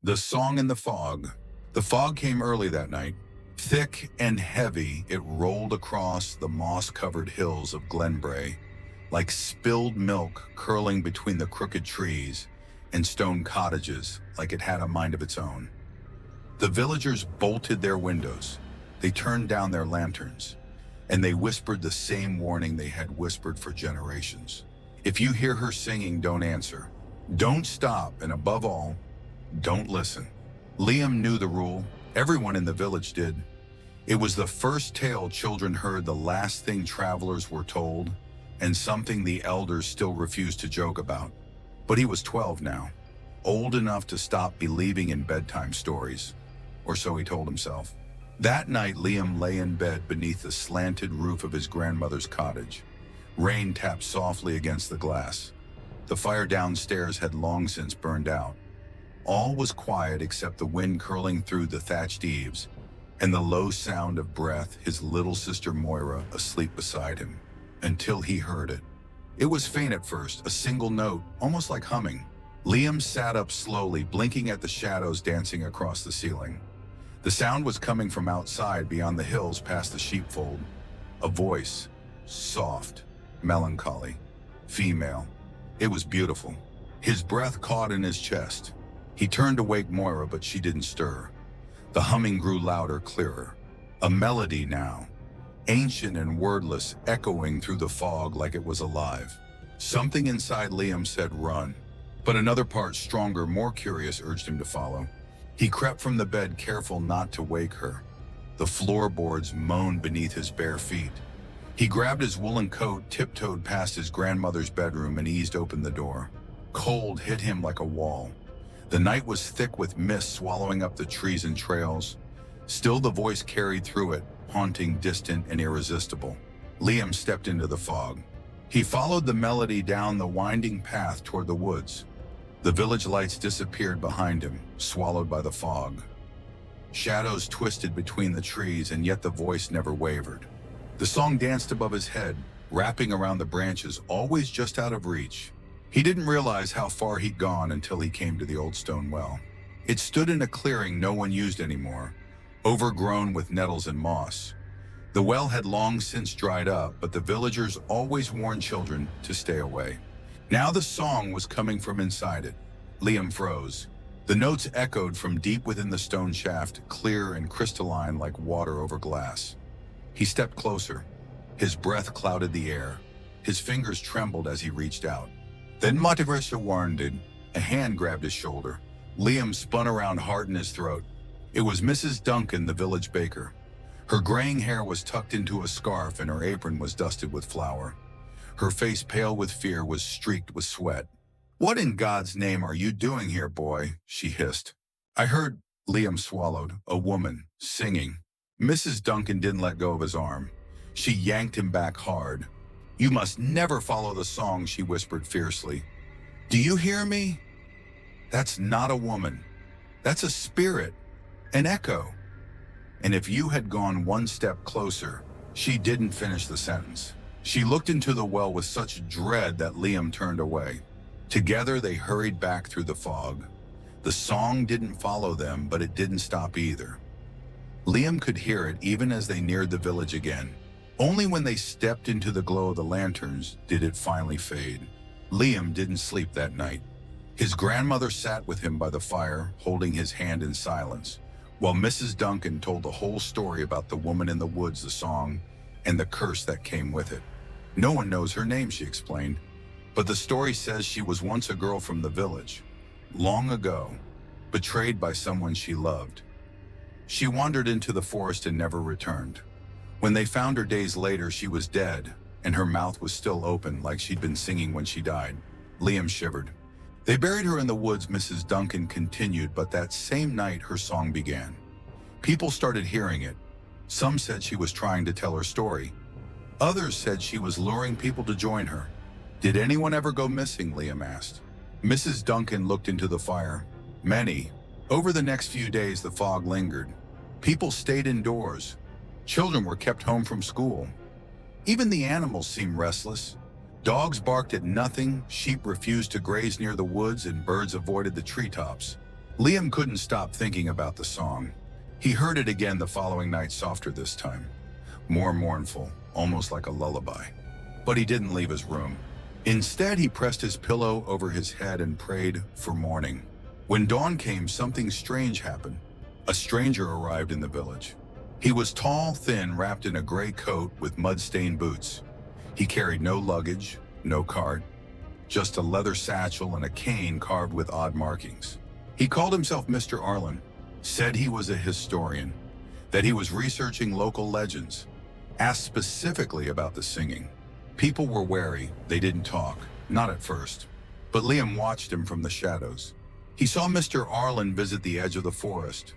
The Song in the Fog. The fog came early that night. Thick and heavy, it rolled across the moss-covered hills of Glenbrae, like spilled milk curling between the crooked trees and stone cottages like it had a mind of its own. The villagers bolted their windows. They turned down their lanterns, and they whispered the same warning they had whispered for generations. If you hear her singing, don't answer. Don't stop, and above all, don't listen. Liam knew the rule. Everyone in the village did. It was the first tale children heard, the last thing travelers were told, and something the elders still refused to joke about. But he was 12 now, old enough to stop believing in bedtime stories, or so he told himself. That night, Liam lay in bed beneath the slanted roof of his grandmother's cottage. Rain tapped softly against the glass. The fire downstairs had long since burned out. All was quiet except the wind curling through the thatched eaves and the low sound of breath, his little sister Moira asleep beside him, until he heard it. It was faint at first, a single note, almost like humming. Liam sat up slowly, blinking at the shadows dancing across the ceiling. The sound was coming from outside, beyond the hills past the sheepfold. A voice, soft, melancholy, female. It was beautiful. His breath caught in his chest. He turned to wake Moira, but she didn't stir. The humming grew louder, clearer. A melody now, ancient and wordless, echoing through the fog like it was alive. Something inside Liam said, "Run." But another part, stronger, more curious, urged him to follow. He crept from the bed, careful not to wake her. The floorboards moaned beneath his bare feet. He grabbed his woolen coat, tiptoed past his grandmother's bedroom, and eased open the door. Cold hit him like a wall. The night was thick with mist swallowing up the trees and trails. Still the voice carried through it, haunting, distant, and irresistible. Liam stepped into the fog. He followed the melody down the winding path toward the woods. The village lights disappeared behind him, swallowed by the fog. Shadows twisted between the trees, and yet the voice never wavered. The song danced above his head, wrapping around the branches, always just out of reach. He didn't realize how far he'd gone until he came to the old stone well. It stood in a clearing no one used anymore, overgrown with nettles and moss. The well had long since dried up, but the villagers always warned children to stay away. Now the song was coming from inside it. Liam froze. The notes echoed from deep within the stone shaft, clear and crystalline like water over glass. He stepped closer. His breath clouded the air. His fingers trembled as he reached out. Then Motiversa warned. A hand grabbed his shoulder. Liam spun around, heart in his throat. It was Mrs. Duncan, the village baker. Her graying hair was tucked into a scarf and her apron was dusted with flour. Her face, pale with fear, was streaked with sweat. "What in God's name are you doing here, boy?" she hissed. "I heard," Liam swallowed, "a woman singing." Mrs. Duncan didn't let go of his arm. She yanked him back hard. "You must never follow the song," she whispered fiercely. "Do you hear me? That's not a woman. That's a spirit, an echo." And if you had gone one step closer, she didn't finish the sentence. She looked into the well with such dread that Liam turned away. Together they hurried back through the fog. The song didn't follow them, but it didn't stop either. Liam could hear it even as they neared the village again. Only when they stepped into the glow of the lanterns did it finally fade. Liam didn't sleep that night. His grandmother sat with him by the fire, holding his hand in silence, while Mrs. Duncan told the whole story about the woman in the woods, the song, and the curse that came with it. "No one knows her name," she explained, "but the story says she was once a girl from the village, long ago, betrayed by someone she loved. She wandered into the forest and never returned. When they found her days later, she was dead, and her mouth was still open like she'd been singing when she died." Liam shivered. "They buried her in the woods," Mrs. Duncan continued, "but that same night her song began. People started hearing it. Some said she was trying to tell her story. Others said she was luring people to join her." "Did anyone ever go missing?" Liam asked. Mrs. Duncan looked into the fire. "Many. Over the next few days the fog lingered. People stayed indoors. Children were kept home from school. Even the animals seemed restless. Dogs barked at nothing, sheep refused to graze near the woods, and birds avoided the treetops." Liam couldn't stop thinking about the song. He heard it again the following night, softer this time, more mournful, almost like a lullaby. But he didn't leave his room. Instead, he pressed his pillow over his head and prayed for morning. When dawn came, something strange happened. A stranger arrived in the village. He was tall, thin, wrapped in a gray coat with mud-stained boots. He carried no luggage, no cart, just a leather satchel and a cane carved with odd markings. He called himself Mr. Arlen, said he was a historian, that he was researching local legends, asked specifically about the singing. People were wary, they didn't talk, not at first. But Liam watched him from the shadows. He saw Mr. Arlen visit the edge of the forest,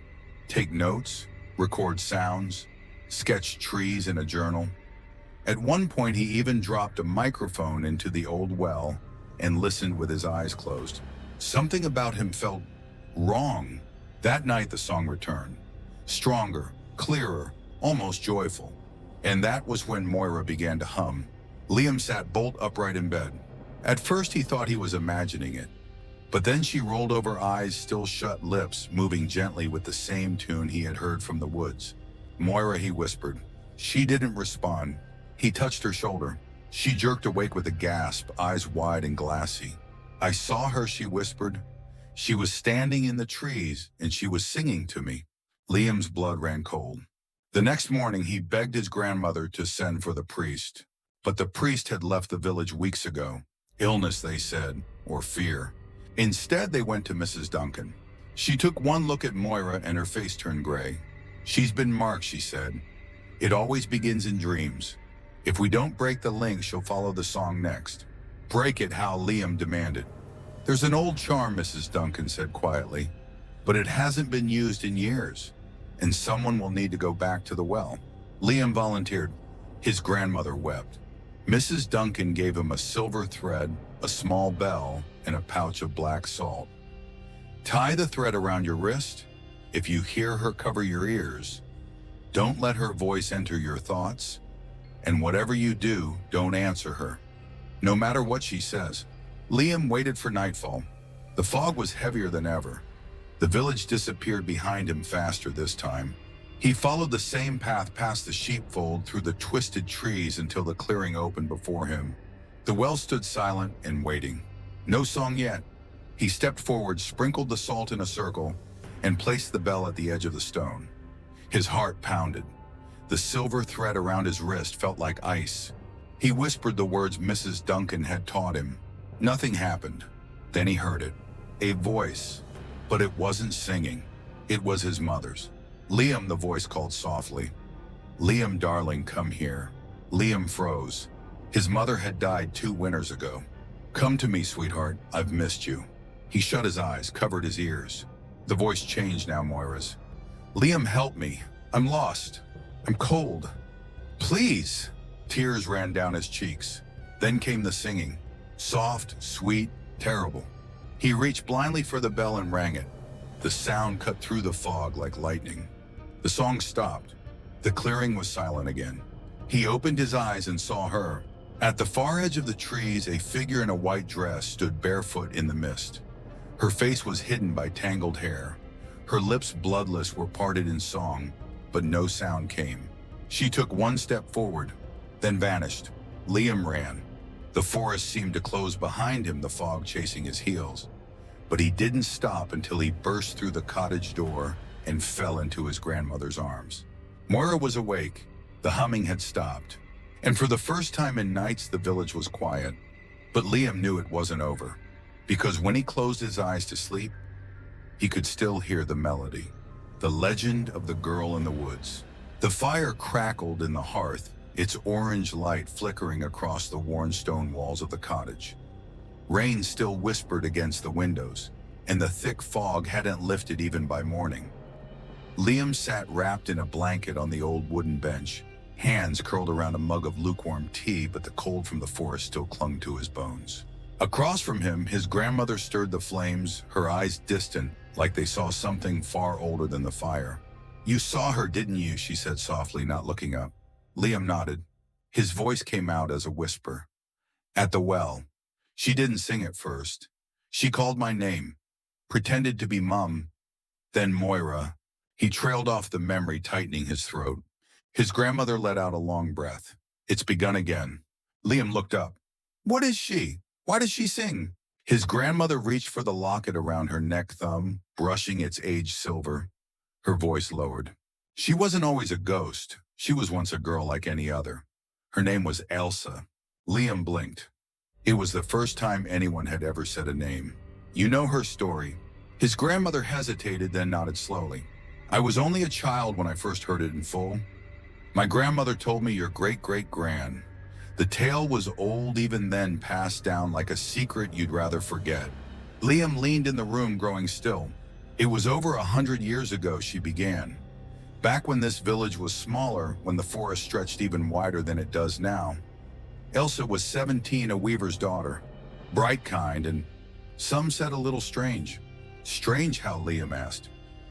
take notes, record sounds, sketch trees in a journal. At one point, he even dropped a microphone into the old well and listened with his eyes closed. Something about him felt wrong. That night, the song returned, stronger, clearer, almost joyful. And that was when Moira began to hum. Liam sat bolt upright in bed. At first, he thought he was imagining it. But then she rolled over, eyes still shut, lips moving gently with the same tune he had heard from the woods. "Moira," he whispered. She didn't respond. He touched her shoulder. She jerked awake with a gasp, eyes wide and glassy. "I saw her," she whispered. "She was standing in the trees, and she was singing to me." Liam's blood ran cold. The next morning, he begged his grandmother to send for the priest. But the priest had left the village weeks ago. Illness, they said, or fear. Instead, they went to Mrs. Duncan. She took one look at Moira and her face turned gray. "She's been marked," she said. "It always begins in dreams. If we don't break the link, she'll follow the song next." "Break it," Hal Liam demanded. "There's an old charm," Mrs. Duncan said quietly, "but it hasn't been used in years, and someone will need to go back to the well." Liam volunteered. His grandmother wept. Mrs. Duncan gave him a silver thread, a small bell, and a pouch of black salt. "Tie the thread around your wrist. If you hear her, cover your ears. Don't let her voice enter your thoughts. And whatever you do, don't answer her, no matter what she says." Liam waited for nightfall. The fog was heavier than ever. The village disappeared behind him faster this time. He followed the same path past the sheepfold, through the twisted trees until the clearing opened before him. The well stood silent and waiting. No song yet. He stepped forward, sprinkled the salt in a circle, and placed the bell at the edge of the stone. His heart pounded. The silver thread around his wrist felt like ice. He whispered the words Mrs. Duncan had taught him. Nothing happened. Then he heard it. A voice. But it wasn't singing. It was his mother's. "Liam," the voice called softly. "Liam, darling, come here." Liam froze. His mother had died 2 winters ago. "Come to me, sweetheart. I've missed you." He shut his eyes, covered his ears. The voice changed now, Moira's. "Liam, help me. I'm lost. I'm cold. Please." Tears ran down his cheeks. Then came the singing. Soft, sweet, terrible. He reached blindly for the bell and rang it. The sound cut through the fog like lightning. The song stopped. The clearing was silent again. He opened his eyes and saw her. At the far edge of the trees, a figure in a white dress stood barefoot in the mist. Her face was hidden by tangled hair. Her lips, bloodless, were parted in song, but no sound came. She took one step forward, then vanished. Liam ran. The forest seemed to close behind him, the fog chasing his heels. But he didn't stop until he burst through the cottage door and fell into his grandmother's arms. Moira was awake. The humming had stopped. And for the first time in nights, the village was quiet. But Liam knew it wasn't over, because when he closed his eyes to sleep, he could still hear the melody. The legend of the girl in the woods. The fire crackled in the hearth, its orange light flickering across the worn stone walls of the cottage. Rain still whispered against the windows, and the thick fog hadn't lifted even by morning. Liam sat wrapped in a blanket on the old wooden bench, hands curled around a mug of lukewarm tea, but the cold from the forest still clung to his bones. Across from him, his grandmother stirred the flames, her eyes distant, like they saw something far older than the fire. "You saw her, didn't you?" she said softly, not looking up. Liam nodded. His voice came out as a whisper. "At the well. She didn't sing at first. She called my name, pretended to be Mum, Then Moira. He trailed off the memory, tightening his throat. His grandmother let out a long breath. It's begun again. Liam looked up. What is she? Why does she sing? His grandmother reached for the locket around her neck thumb, brushing its aged silver. Her voice lowered. She wasn't always a ghost. She was once a girl like any other. Her name was Elsa. Liam blinked. It was the first time anyone had ever said a name. You know her story. His grandmother hesitated, then nodded slowly. I was only a child when I first heard it in full. My grandmother told me your great-great-gran. The tale was old, even then passed down like a secret you'd rather forget. Liam leaned in the room, growing still. It was over 100 years ago, she began. Back when this village was smaller, when the forest stretched even wider than it does now. Elsa was 17, a weaver's daughter. Bright kind, and some said a little strange. Strange how, Liam asked.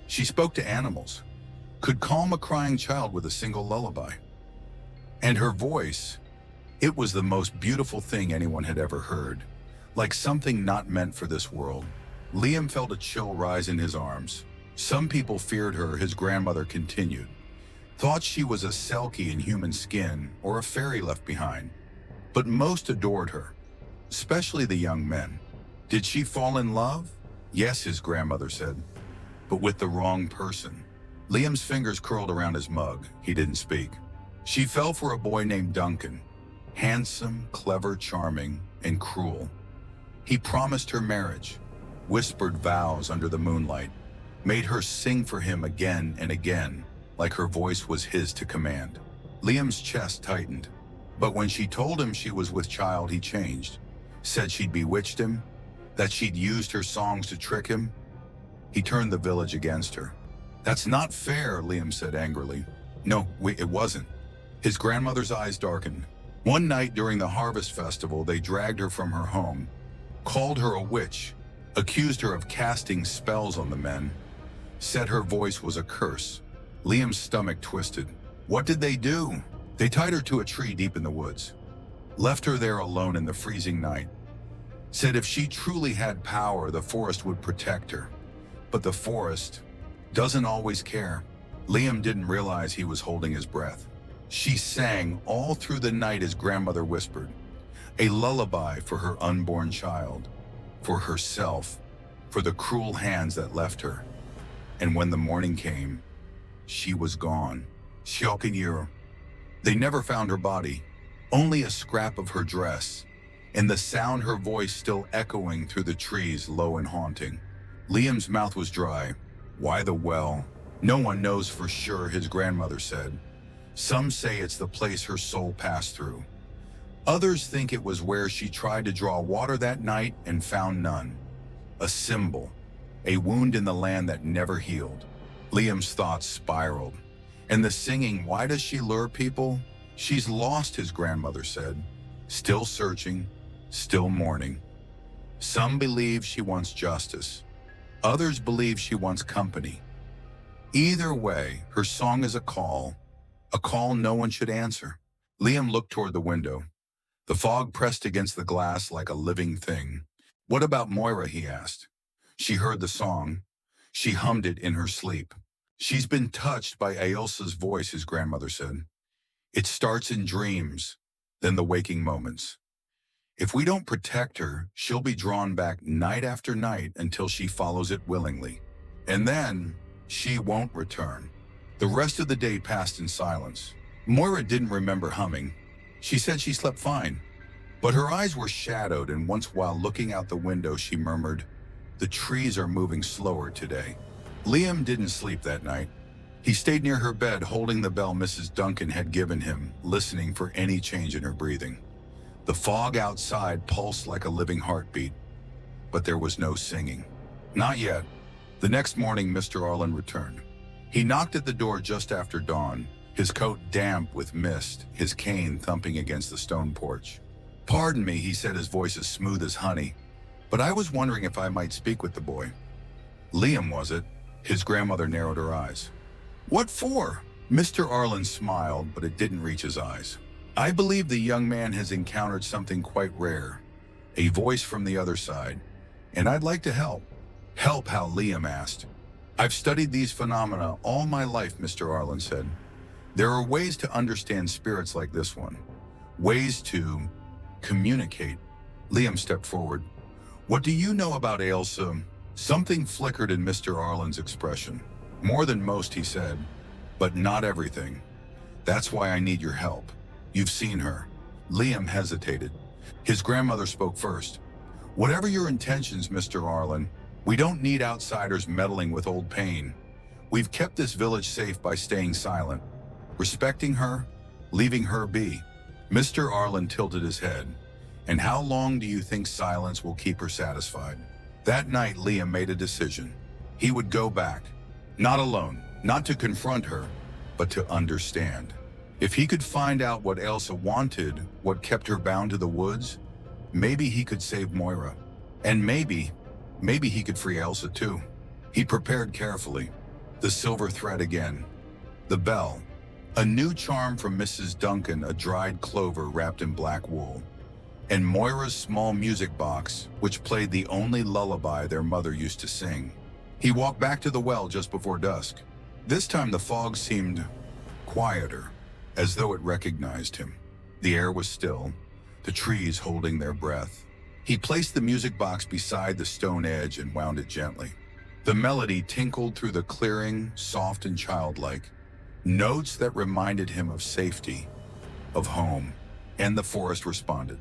She spoke to animals, could calm a crying child with a single lullaby. And her voice, it was the most beautiful thing anyone had ever heard, like something not meant for this world. Liam felt a chill rise in his arms. Some people feared her, his grandmother continued. Thought she was a selkie in human skin or a fairy left behind. But most adored her, especially the young men. Did she fall in love? Yes, his grandmother said, but with the wrong person. Liam's fingers curled around his mug. He didn't speak. She fell for a boy named Duncan. Handsome, clever, charming, and cruel. He promised her marriage, whispered vows under the moonlight, made her sing for him again and again, like her voice was his to command. Liam's chest tightened. But when she told him she was with child, he changed. Said she'd bewitched him, that she'd used her songs to trick him. He turned the village against her. That's not fair, Liam said angrily. No, it wasn't. His grandmother's eyes darkened. One night during the harvest festival, they dragged her from her home, called her a witch, accused her of casting spells on the men, said her voice was a curse. Liam's stomach twisted. What did they do? They tied her to a tree deep in the woods, left her there alone in the freezing night, said if she truly had power, the forest would protect her. But the forest doesn't always care. Liam didn't realize he was holding his breath. She sang all through the night, his grandmother whispered, a lullaby for her unborn child, for herself, for the cruel hands that left her. And when the morning came, she was gone. Shokanyur. They never found her body, only a scrap of her dress, and the sound her voice still echoing through the trees, low and haunting. Liam's mouth was dry. Why the well? No one knows for sure, his grandmother said. Some say it's the place her soul passed through. Others think it was where she tried to draw water that night and found none. A symbol, a wound in the land that never healed. Liam's thoughts spiraled. And the singing, why does she lure people? She's lost, his grandmother said. Still searching, still mourning. Some believe she wants justice. Others believe she wants company. Either way, her song is a call no one should answer. Liam looked toward the window. The fog pressed against the glass like a living thing. What about Moira, he asked. She heard the song. She hummed it in her sleep. She's been touched by Ailsa's voice, his grandmother said. It starts in dreams, then the waking moments. If we don't protect her, she'll be drawn back night after night until she follows it willingly. And then, she won't return. The rest of the day passed in silence. Moira didn't remember humming. She said she slept fine, but her eyes were shadowed, and once while looking out the window, she murmured, the trees are moving slower today. Liam didn't sleep that night. He stayed near her bed, holding the bell Mrs. Duncan had given him, listening for any change in her breathing. The fog outside pulsed like a living heartbeat, but there was no singing. Not yet. The next morning, Mr. Arlen returned. He knocked at the door just after dawn, his coat damp with mist, his cane thumping against the stone porch. Pardon me, he said, his voice as smooth as honey, but I was wondering if I might speak with the boy. Liam, was it? His grandmother narrowed her eyes. What for? Mr. Arlen smiled, but it didn't reach his eyes. I believe the young man has encountered something quite rare, a voice from the other side, and I'd like to help. Help, how? Liam asked. I've studied these phenomena all my life, Mr. Arlen said. There are ways to understand spirits like this one. Ways to communicate. Liam stepped forward. What do you know about Ailsa? Something flickered in Mr. Arlen's expression. More than most, he said, but not everything. That's why I need your help. You've seen her. Liam hesitated. His grandmother spoke first. Whatever your intentions, Mr. Arlen, we don't need outsiders meddling with old pain. We've kept this village safe by staying silent, respecting her, leaving her be. Mr. Arlen tilted his head. And how long do you think silence will keep her satisfied? That night, Liam made a decision. He would go back. Not alone, not to confront her, but to understand. If he could find out what Ailsa wanted, what kept her bound to the woods, maybe he could save Moira. And maybe he could free Ailsa too. He prepared carefully. The silver thread again. The bell. A new charm from Mrs. Duncan, a dried clover wrapped in black wool. And Moira's small music box, which played the only lullaby their mother used to sing. He walked back to the well just before dusk. This time the fog seemed quieter, as though it recognized him. The air was still, the trees holding their breath. He placed the music box beside the stone edge and wound it gently. The melody tinkled through the clearing, soft and childlike. Notes that reminded him of safety, of home, and the forest responded.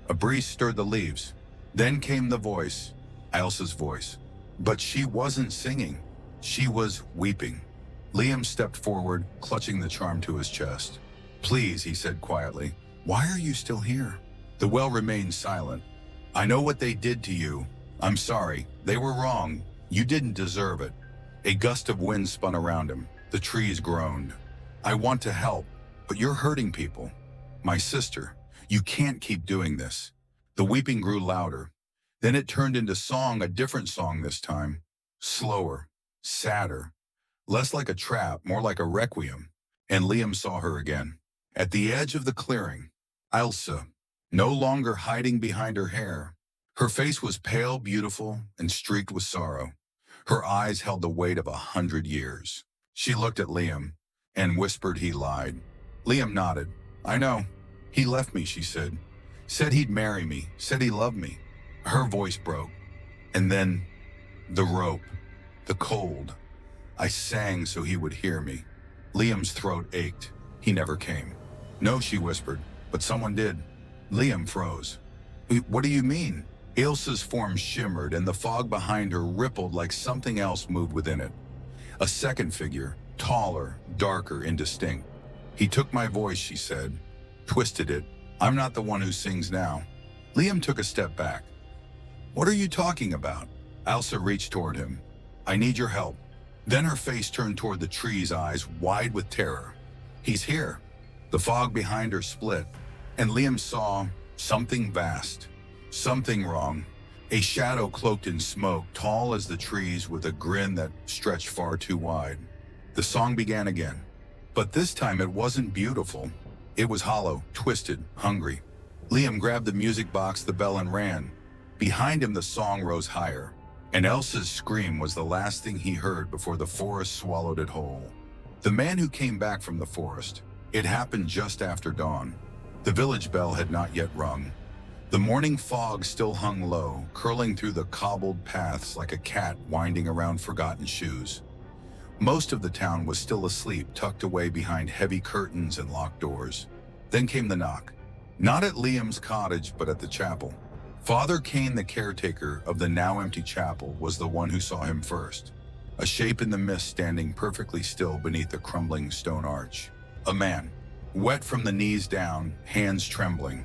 A breeze stirred the leaves. Then came the voice, Ailsa's voice. But she wasn't singing. She was weeping. Liam stepped forward, clutching the charm to his chest. Please, he said quietly, why are you still here? The well remained silent. I know what they did to you. I'm sorry. They were wrong. You didn't deserve it. A gust of wind spun around him. The trees groaned. I want to help, but you're hurting people. My sister, you can't keep doing this. The weeping grew louder. Then it turned into song, a different song this time. Slower, sadder, less like a trap, more like a requiem. And Liam saw her again. At the edge of the clearing, Ailsa, no longer hiding behind her hair. Her face was pale, beautiful, and streaked with sorrow. Her eyes held the weight of 100 years. She looked at Liam and whispered he lied. Liam nodded. I know. He left me, she said. Said he'd marry me, said he loved me. Her voice broke. And then, the rope, the cold. I sang so he would hear me. Liam's throat ached. He never came. No, she whispered, but someone did. Liam froze. What do you mean? Ailsa's form shimmered and the fog behind her rippled like something else moved within it. A second figure, taller, darker, indistinct. He took my voice, she said, twisted it. I'm not the one who sings now. Liam took a step back. What are you talking about? Ailsa reached toward him. I need your help. Then her face turned toward the trees, eyes wide with terror. He's here. The fog behind her split, and Liam saw something vast, something wrong. A shadow cloaked in smoke, tall as the trees with a grin that stretched far too wide. The song began again, but this time it wasn't beautiful. It was hollow, twisted, hungry. Liam grabbed the music box, the bell, and ran. Behind him, the song rose higher, and Elsa's scream was the last thing he heard before the forest swallowed it whole. The man who came back from the forest. It happened just after dawn. The village bell had not yet rung. The morning fog still hung low, curling through the cobbled paths like a cat winding around forgotten shoes. Most of the town was still asleep, tucked away behind heavy curtains and locked doors. Then came the knock. Not at Liam's cottage, but at the chapel. Father Kane, the caretaker of the now empty chapel, was the one who saw him first. A shape in the mist standing perfectly still beneath the crumbling stone arch. A man, wet from the knees down, hands trembling,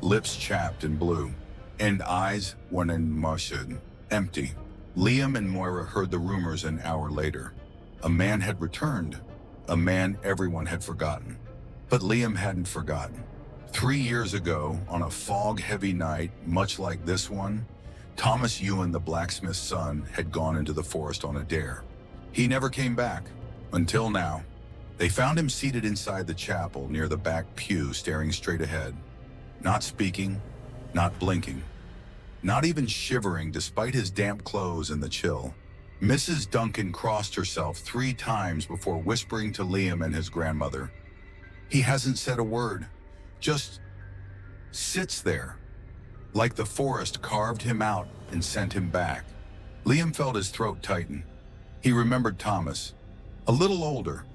lips chapped and blue, and eyes one enmushed, empty. Liam and Moira heard the rumors an hour later. A man had returned, a man everyone had forgotten. But Liam hadn't forgotten. 3 years ago, on a fog-heavy night, much like this one, Thomas Ewan, the blacksmith's son, had gone into the forest on a dare. He never came back, until now. They found him seated inside the chapel near the back pew, staring straight ahead. Not speaking, not blinking, not even shivering despite his damp clothes and the chill. Mrs. Duncan crossed herself 3 times before whispering to Liam and his grandmother. He hasn't said a word, just sits there, like the forest carved him out and sent him back. Liam felt his throat tighten. He remembered Thomas, a little older,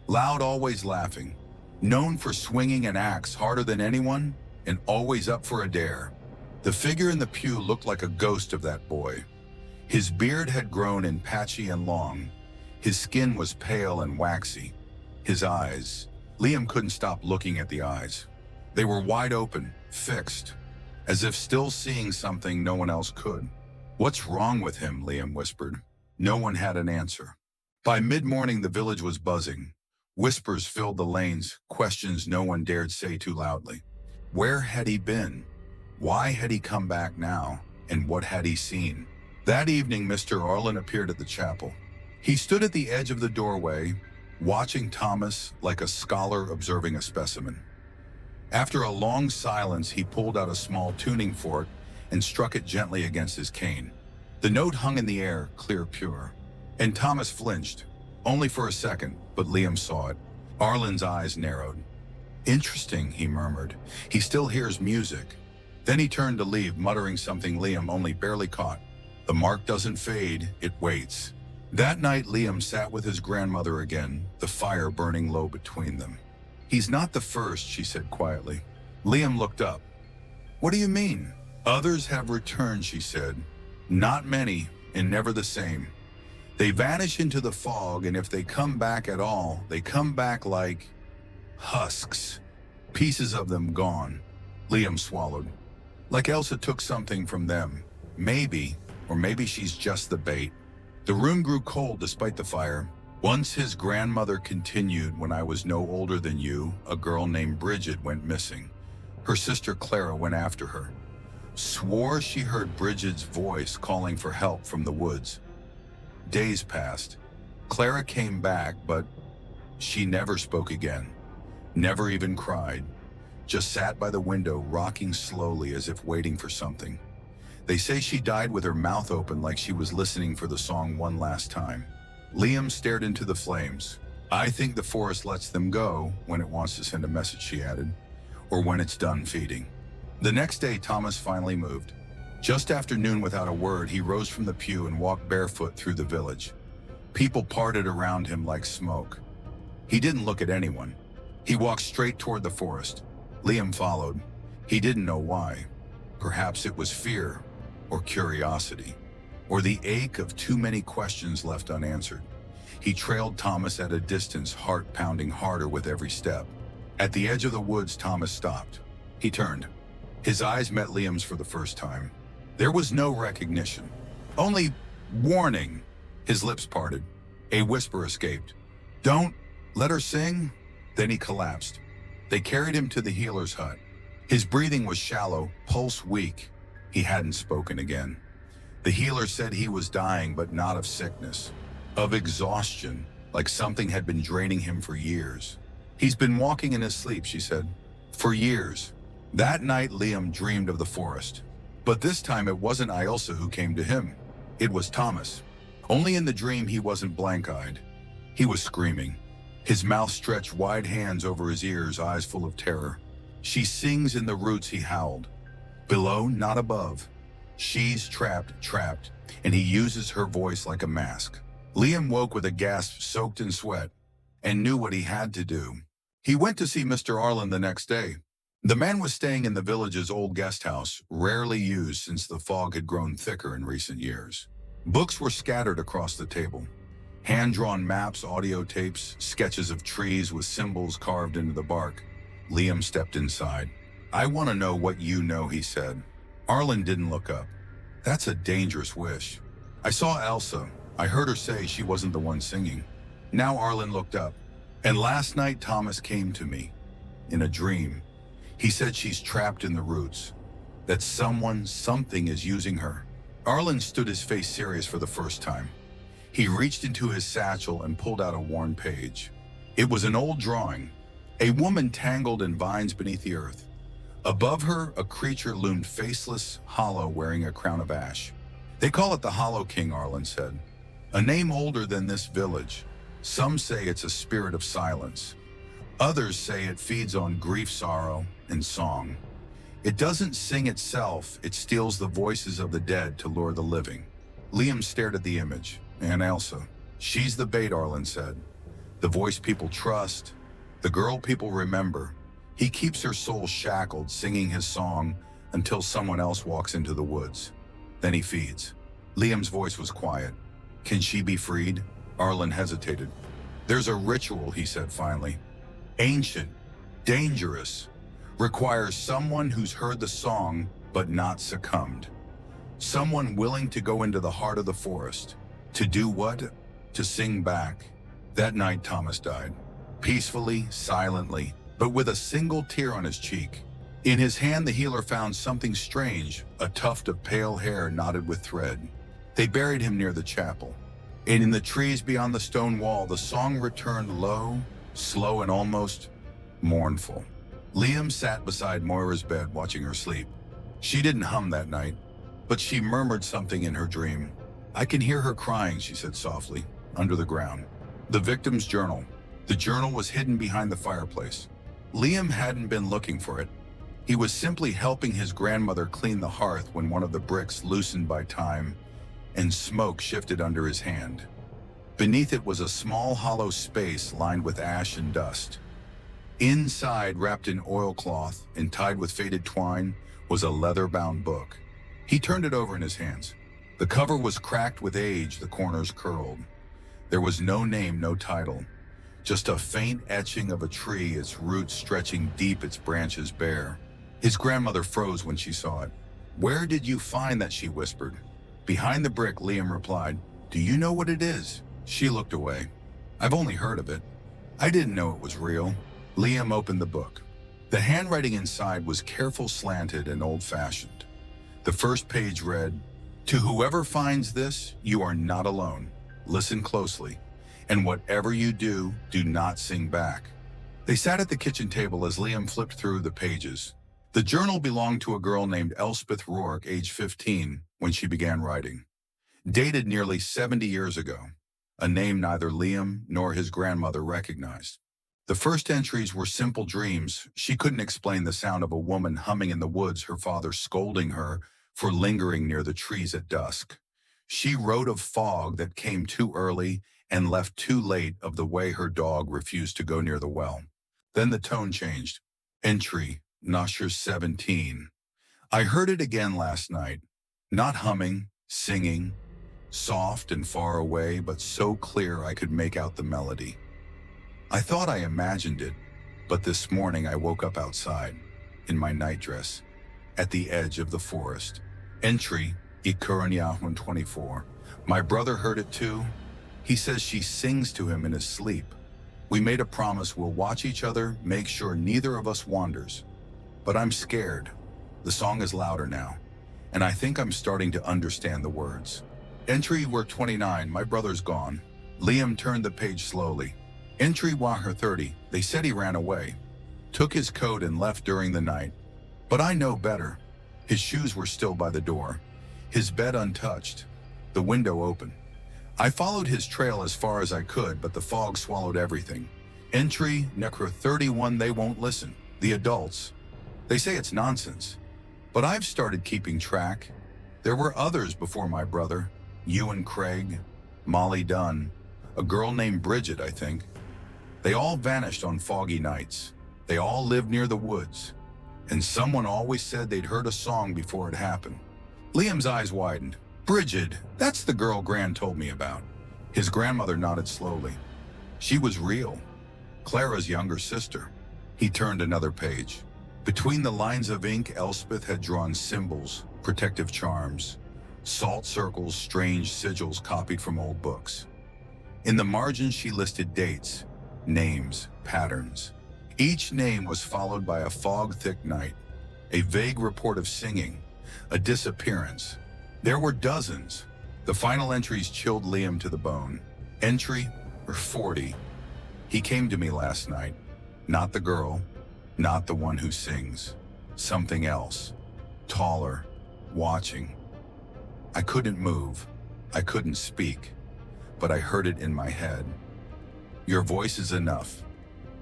loud, always laughing, known for swinging an axe harder than anyone and always up for a dare. The figure in the pew looked like a ghost of that boy. His beard had grown in patchy and long. His skin was pale and waxy. His eyes, Liam couldn't stop looking at the eyes. They were wide open, fixed, as if still seeing something no one else could. "What's wrong with him?" Liam whispered. No one had an answer. By mid-morning, the village was buzzing. Whispers filled the lanes, questions no one dared say too loudly. Where had he been? Why had he come back now? And what had he seen? That evening, Mr. Arlen appeared at the chapel. He stood at the edge of the doorway, watching Thomas like a scholar observing a specimen. After a long silence, he pulled out a small tuning fork and struck it gently against his cane. The note hung in the air, clear, pure. And Thomas flinched, only for a second, but Liam saw it. Arlen's eyes narrowed. "Interesting," he murmured. "He still hears music." Then he turned to leave, muttering something Liam only barely caught. "The mark doesn't fade, it waits." That night, Liam sat with his grandmother again, the fire burning low between them. "He's not the first," she said quietly. Liam looked up. "What do you mean?" "Others have returned," she said. "Not many, and never the same. They vanish into the fog, and if they come back at all, they come back like husks, pieces of them gone." Liam swallowed. "Like Elsa took something from them. Maybe, or maybe she's just the bait." The room grew cold despite the fire. Once, his grandmother continued, "When I was no older than you, a girl named Bridget went missing. Her sister Clara went after her. Swore she heard Bridget's voice calling for help from the woods. Days passed. Clara came back, but she never spoke again. Never even cried. Just sat by the window, rocking slowly as if waiting for something. They say she died with her mouth open like she was listening for the song one last time." Liam stared into the flames. "I think the forest lets them go when it wants to send a message," she added, "or when it's done feeding." The next day, Thomas finally moved. Just after noon, without a word, he rose from the pew and walked barefoot through the village. People parted around him like smoke. He didn't look at anyone. He walked straight toward the forest. Liam followed. He didn't know why. Perhaps it was fear, or curiosity, or the ache of too many questions left unanswered. He trailed Thomas at a distance, heart pounding harder with every step. At the edge of the woods, Thomas stopped. He turned. His eyes met Liam's for the first time. There was no recognition, only warning. His lips parted. A whisper escaped. "Don't let her sing." Then he collapsed. They carried him to the healer's hut. His breathing was shallow, pulse weak. He hadn't spoken again. The healer said he was dying, but not of sickness, of exhaustion, like something had been draining him for years. "He's been walking in his sleep," she said, "for years." That night, Liam dreamed of the forest. But this time it wasn't Ilsa who came to him. It was Thomas. Only in the dream he wasn't blank-eyed. He was screaming. His mouth stretched, wide hands over his ears, eyes full of terror. "She sings in the roots," he howled. "Below, not above. She's trapped, trapped," and he uses her voice like a mask. Liam woke with a gasp, soaked in sweat, and knew what he had to do. He went to see Mr. Arlen the next day. The man was staying in the village's old guest house, rarely used since the fog had grown thicker in recent years. Books were scattered across the table. Hand-drawn maps, audio tapes, sketches of trees with symbols carved into the bark. Liam stepped inside. "I want to know what you know," he said. Arlen didn't look up. "That's a dangerous wish. I saw Elsa. I heard her say she wasn't the one singing." Now Arlen looked up. "And last night Thomas came to me, in a dream. He said she's trapped in the roots, that something is using her." Arlen stood, his face serious for the first time. He reached into his satchel and pulled out a worn page. It was an old drawing, a woman tangled in vines beneath the earth. Above her, a creature loomed faceless, hollow, wearing a crown of ash. "They call it the Hollow King," Arlen said. A name older than this village. Some say it's a spirit of silence. Others say it feeds on grief, sorrow, and song. It doesn't sing itself, it steals the voices of the dead to lure the living. Liam stared at the image. And Elsa. She's the bait, Arlen said. The voice people trust. The girl people remember. He keeps her soul shackled, singing his song until someone else walks into the woods. Then he feeds. Liam's voice was quiet. Can she be freed? Arlen hesitated. There's a ritual, he said finally. Ancient, dangerous, requires someone who's heard the song but not succumbed. Someone willing to go into the heart of the forest. To do what? To sing back. That night Thomas died. Peacefully, silently, but with a single tear on his cheek. In his hand the healer found something strange, a tuft of pale hair knotted with thread. They buried him near the chapel. And in the trees beyond the stone wall, the song returned low, slow, and almost mournful. Liam sat beside Moira's bed watching her sleep. She didn't hum that night, but she murmured something in her dream. I can hear her crying, she said softly, under the ground. The victim's journal. The journal was hidden behind the fireplace. Liam hadn't been looking for it. He was simply helping his grandmother clean the hearth when one of the bricks loosened by time and smoke shifted under his hand. Beneath it was a small hollow space lined with ash and dust. Inside, wrapped in oilcloth and tied with faded twine, was a leather-bound book. He turned it over in his hands. The cover was cracked with age, the corners curled. There was no name, no title. Just a faint etching of a tree, its roots stretching deep, its branches bare. His grandmother froze when she saw it. Where did you find that? She whispered. Behind the brick, Liam replied. Do you know what it is? She looked away. I've only heard of it. I didn't know it was real. Liam opened the book. The handwriting inside was careful, slanted, and old-fashioned. The first page read, To whoever finds this, you are not alone. Listen closely. And whatever you do, do not sing back. They sat at the kitchen table as Liam flipped through the pages. The journal belonged to a girl named Elspeth Rourke, age 15, when she began writing. Dated nearly 70 years ago, a name neither Liam nor his grandmother recognized. The first entries were simple dreams. She couldn't explain the sound of a woman humming in the woods, her father scolding her for lingering near the trees at dusk. She wrote of fog that came too early and left too late, of the way her dog refused to go near the well. Then the tone changed. Entry, Nosher 17. I heard it again last night. Not humming, singing, soft and far away, but so clear I could make out the melody. I thought I imagined it, but this morning I woke up outside, in my nightdress, at the edge of the forest. Entry, Ikurunyahun 24. My brother heard it too. He says she sings to him in his sleep. We made a promise we'll watch each other, make sure neither of us wanders. But I'm scared. The song is louder now, and I think I'm starting to understand the words. Entry Were 29, my brother's gone. Liam turned the page slowly. Entry Wahar 30, they said he ran away. Took his coat and left during the night. But I know better. His shoes were still by the door. His bed untouched. The window open. I followed his trail as far as I could, but the fog swallowed everything. Entry Necro 31, they won't listen. The adults. They say it's nonsense. But I've started keeping track. There were others before my brother. Ewan Craig, Molly Dunn, a girl named Bridget, I think. They all vanished on foggy nights. They all lived near the woods. And someone always said they'd heard a song before it happened. Liam's eyes widened. Bridget, that's the girl Gran told me about. His grandmother nodded slowly. She was real. Clara's younger sister. He turned another page. Between the lines of ink, Elspeth had drawn symbols, protective charms, salt circles, strange sigils copied from old books. In the margins, she listed dates, names, patterns. Each name was followed by a fog-thick night, a vague report of singing, a disappearance. There were dozens. The final entries chilled Liam to the bone. Entry 40. He came to me last night. Not the girl, not the one who sings. Something else. Taller, watching. I couldn't move. I couldn't speak. but I heard it in my head. Your voice is enough.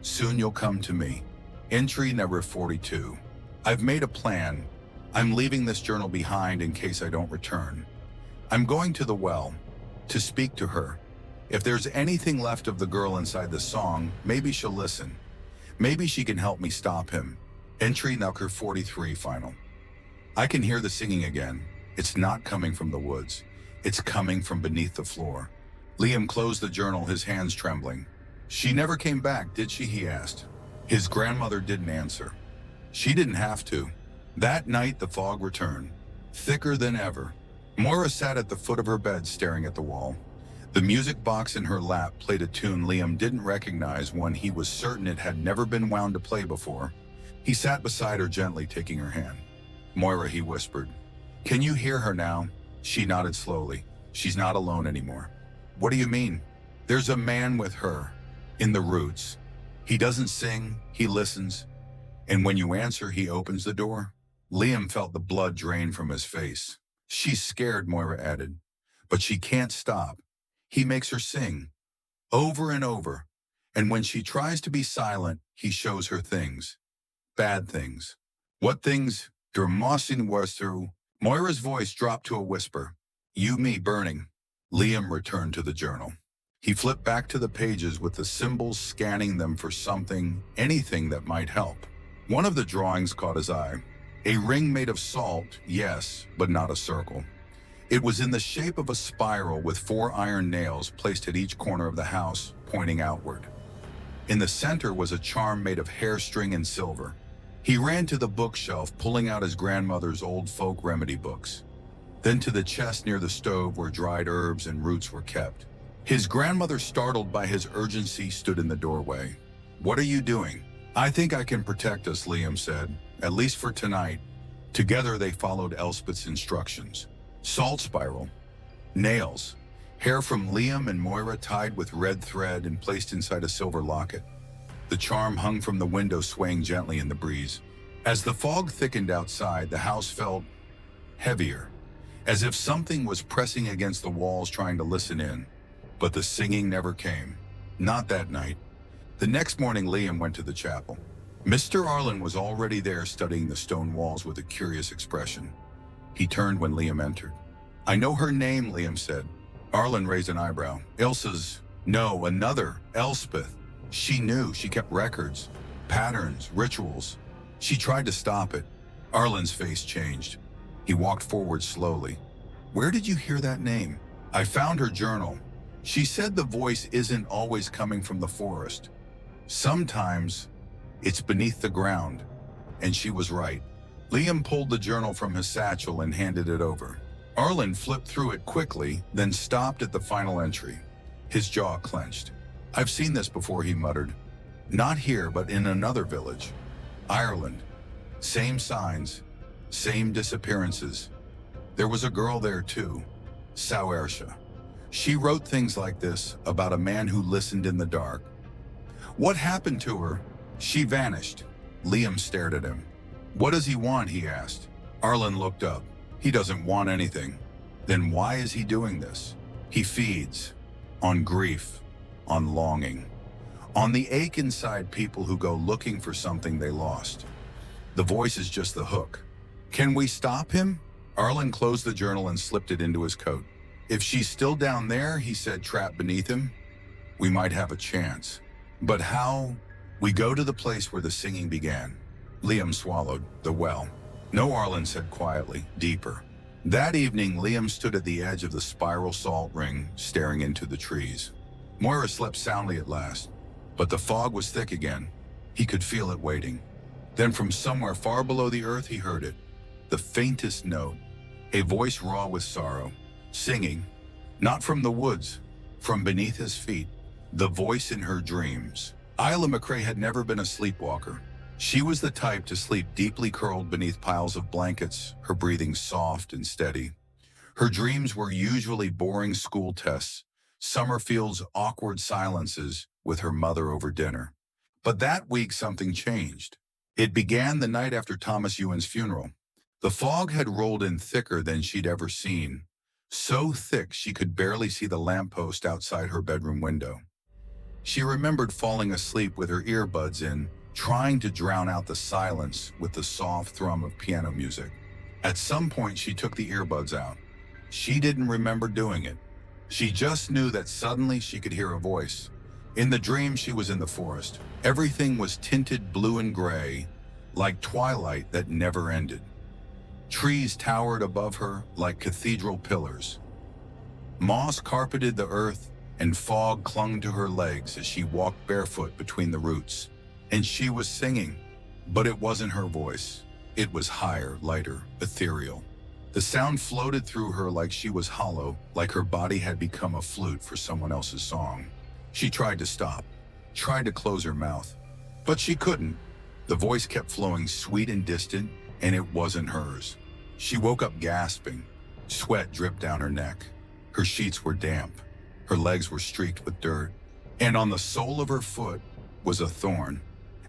Soon you'll come to me. Entry number 42. I've made a plan. I'm leaving this journal behind in case I don't return. I'm going to the well to speak to her. If there's anything left of the girl inside the song, maybe she'll listen. Maybe she can help me stop him. Entry number 43 final. I can hear the singing again. It's not coming from the woods. It's coming from beneath the floor. Liam closed the journal, his hands trembling. She never came back, did she? He asked. His grandmother didn't answer. She didn't have to. That night, the fog returned, thicker than ever. Moira sat at the foot of her bed staring at the wall. The music box in her lap played a tune Liam didn't recognize, one he was certain it had never been wound to play before. He sat beside her, gently taking her hand. Moira, he whispered. Can you hear her now? She nodded slowly. She's not alone anymore. What do you mean? There's a man with her, in the roots. He doesn't sing, he listens. And when you answer, he opens the door. Liam felt the blood drain from his face. She's scared, Moira added, but she can't stop. He makes her sing, over and over. And when she tries to be silent, he shows her things. Bad things. What things? Der Mosin was through. Moira's voice dropped to a whisper. You, me, burning. Liam returned to the journal. He flipped back to the pages with the symbols, scanning them for something, anything that might help. One of the drawings caught his eye. A ring made of salt, yes, but not a circle. It was in the shape of a spiral with 4 iron nails placed at each corner of the house, pointing outward. In the center was a charm made of hair string and silver. He ran to the bookshelf, pulling out his grandmother's old folk remedy books. Then to the chest near the stove where dried herbs and roots were kept. His grandmother, startled by his urgency, stood in the doorway. What are you doing? I think I can protect us, Liam said, at least for tonight. Together they followed Elspeth's instructions. Salt spiral, nails, hair from Liam and Moira tied with red thread and placed inside a silver locket. The charm hung from the window, swaying gently in the breeze. As the fog thickened outside, the house felt heavier, as if something was pressing against the walls trying to listen in. But the singing never came. Not that night. The next morning, Liam went to the chapel. Mr. Arlen was already there, studying the stone walls with a curious expression. He turned when Liam entered. I know her name, Liam said. Arlen raised an eyebrow. Ilsa's. No, another. Elspeth. She knew. She kept records, patterns, rituals. She tried to stop it. Arlen's face changed. He walked forward slowly. Where did you hear that name? I found her journal. She said the voice isn't always coming from the forest. Sometimes it's beneath the ground. And she was right. Liam pulled the journal from his satchel and handed it over. Arlen flipped through it quickly, then stopped at the final entry. His jaw clenched. I've seen this before, he muttered. Not here, but in another village. Ireland. Same signs, same disappearances. There was a girl there too, Saoirse. She wrote things like this about a man who listened in the dark. What happened to her? She vanished. Liam stared at him. What does he want? He asked. Arlen looked up. He doesn't want anything. Then why is he doing this? He feeds on grief, on longing, on the ache inside people who go looking for something they lost. The voice is just the hook. Can we stop him? Arlen closed the journal and slipped it into his coat. If she's still down there, he said, trapped beneath him, we might have a chance. But how? We go to the place where the singing began. Liam swallowed. The well. No, Arlen said quietly, deeper. That evening, Liam stood at the edge of the spiral salt ring, staring into the trees. Moira slept soundly at last, but the fog was thick again. He could feel it waiting. Then from somewhere far below the earth, he heard it. The faintest note, a voice raw with sorrow, singing, not from the woods, from beneath his feet, the voice in her dreams. Isla McRae had never been a sleepwalker. She was the type to sleep deeply curled beneath piles of blankets, her breathing soft and steady. Her dreams were usually boring school tests, Summerfield's awkward silences with her mother over dinner. But that week something changed. It began the night after Thomas Ewan's funeral. The fog had rolled in thicker than she'd ever seen, so thick she could barely see the lamppost outside her bedroom window. She remembered falling asleep with her earbuds in, trying to drown out the silence with the soft thrum of piano music. At some point, she took the earbuds out. She didn't remember doing it. She just knew that suddenly she could hear a voice. In the dream, she was in the forest. Everything was tinted blue and gray, like twilight that never ended. Trees towered above her like cathedral pillars. Moss carpeted the earth, and fog clung to her legs as she walked barefoot between the roots. And she was singing, but it wasn't her voice. It was higher, lighter, ethereal. The sound floated through her like she was hollow, like her body had become a flute for someone else's song. She tried to stop, tried to close her mouth, but she couldn't. The voice kept flowing sweet and distant, and it wasn't hers. She woke up gasping. Sweat dripped down her neck. Her sheets were damp. Her legs were streaked with dirt, and on the sole of her foot was a thorn.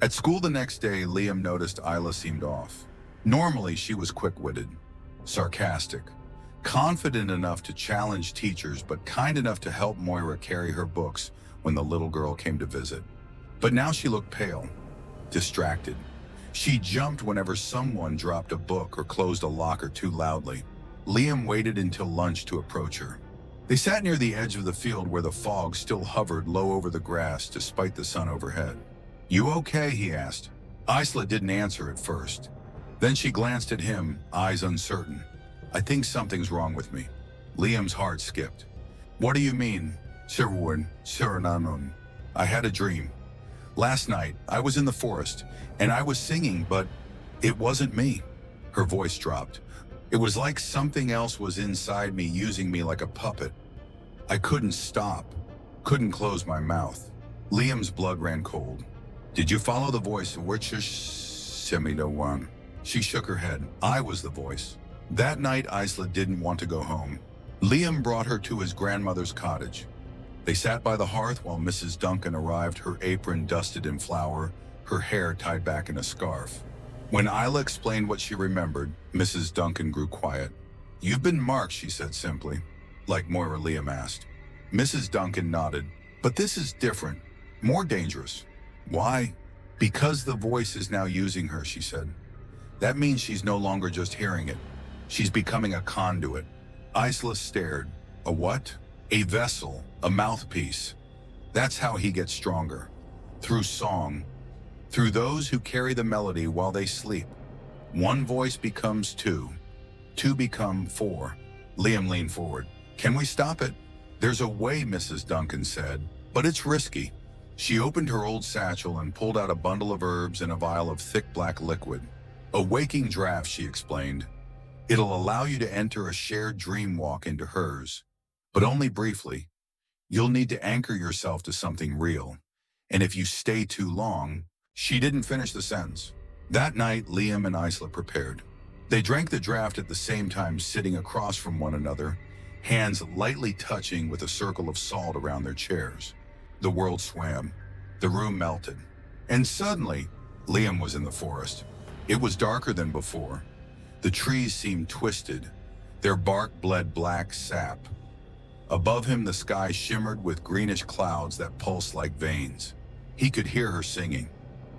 At school the next day, Liam noticed Isla seemed off. Normally, she was quick-witted, sarcastic, confident enough to challenge teachers, but kind enough to help Moira carry her books when the little girl came to visit. But now she looked pale, distracted. She jumped whenever someone dropped a book or closed a locker too loudly. Liam waited until lunch to approach her. They sat near the edge of the field where the fog still hovered low over the grass despite the sun overhead. "You okay?" he asked. Isla didn't answer at first. Then she glanced at him, eyes uncertain. "I think something's wrong with me." Liam's heart skipped. "What do you mean?" Sirnanon. "I had a dream. Last night, I was in the forest, and I was singing, but it wasn't me." Her voice dropped. "It was like something else was inside me, using me like a puppet. I couldn't stop, couldn't close my mouth." Liam's blood ran cold. "Did you follow the voice? One?" She shook her head. "I was the voice." That night, Isla didn't want to go home. Liam brought her to his grandmother's cottage. They sat by the hearth while Mrs. Duncan arrived, her apron dusted in flour, her hair tied back in a scarf. When Isla explained what she remembered, Mrs. Duncan grew quiet. "You've been marked," she said simply. "Like Moira?" Liam asked. Mrs. Duncan nodded. "But this is different, more dangerous." "Why?" "Because the voice is now using her," she said. "That means she's no longer just hearing it. She's becoming a conduit." Isla stared. "A what?" "A vessel, a mouthpiece. That's how he gets stronger. Through song. Through those who carry the melody while they sleep. One voice becomes two. Two become four." Liam leaned forward. "Can we stop it?" "There's a way," Mrs. Duncan said, "but it's risky." She opened her old satchel and pulled out a bundle of herbs and a vial of thick black liquid. "A waking draft," she explained. "It'll allow you to enter a shared dream walk into hers, but only briefly. You'll need to anchor yourself to something real. And if you stay too long..." She didn't finish the sentence. That night, Liam and Isla prepared. They drank the draft at the same time, sitting across from one another, hands lightly touching with a circle of salt around their chairs. The world swam. The room melted. And suddenly, Liam was in the forest. It was darker than before. The trees seemed twisted. Their bark bled black sap. Above him, the sky shimmered with greenish clouds that pulsed like veins. He could hear her singing.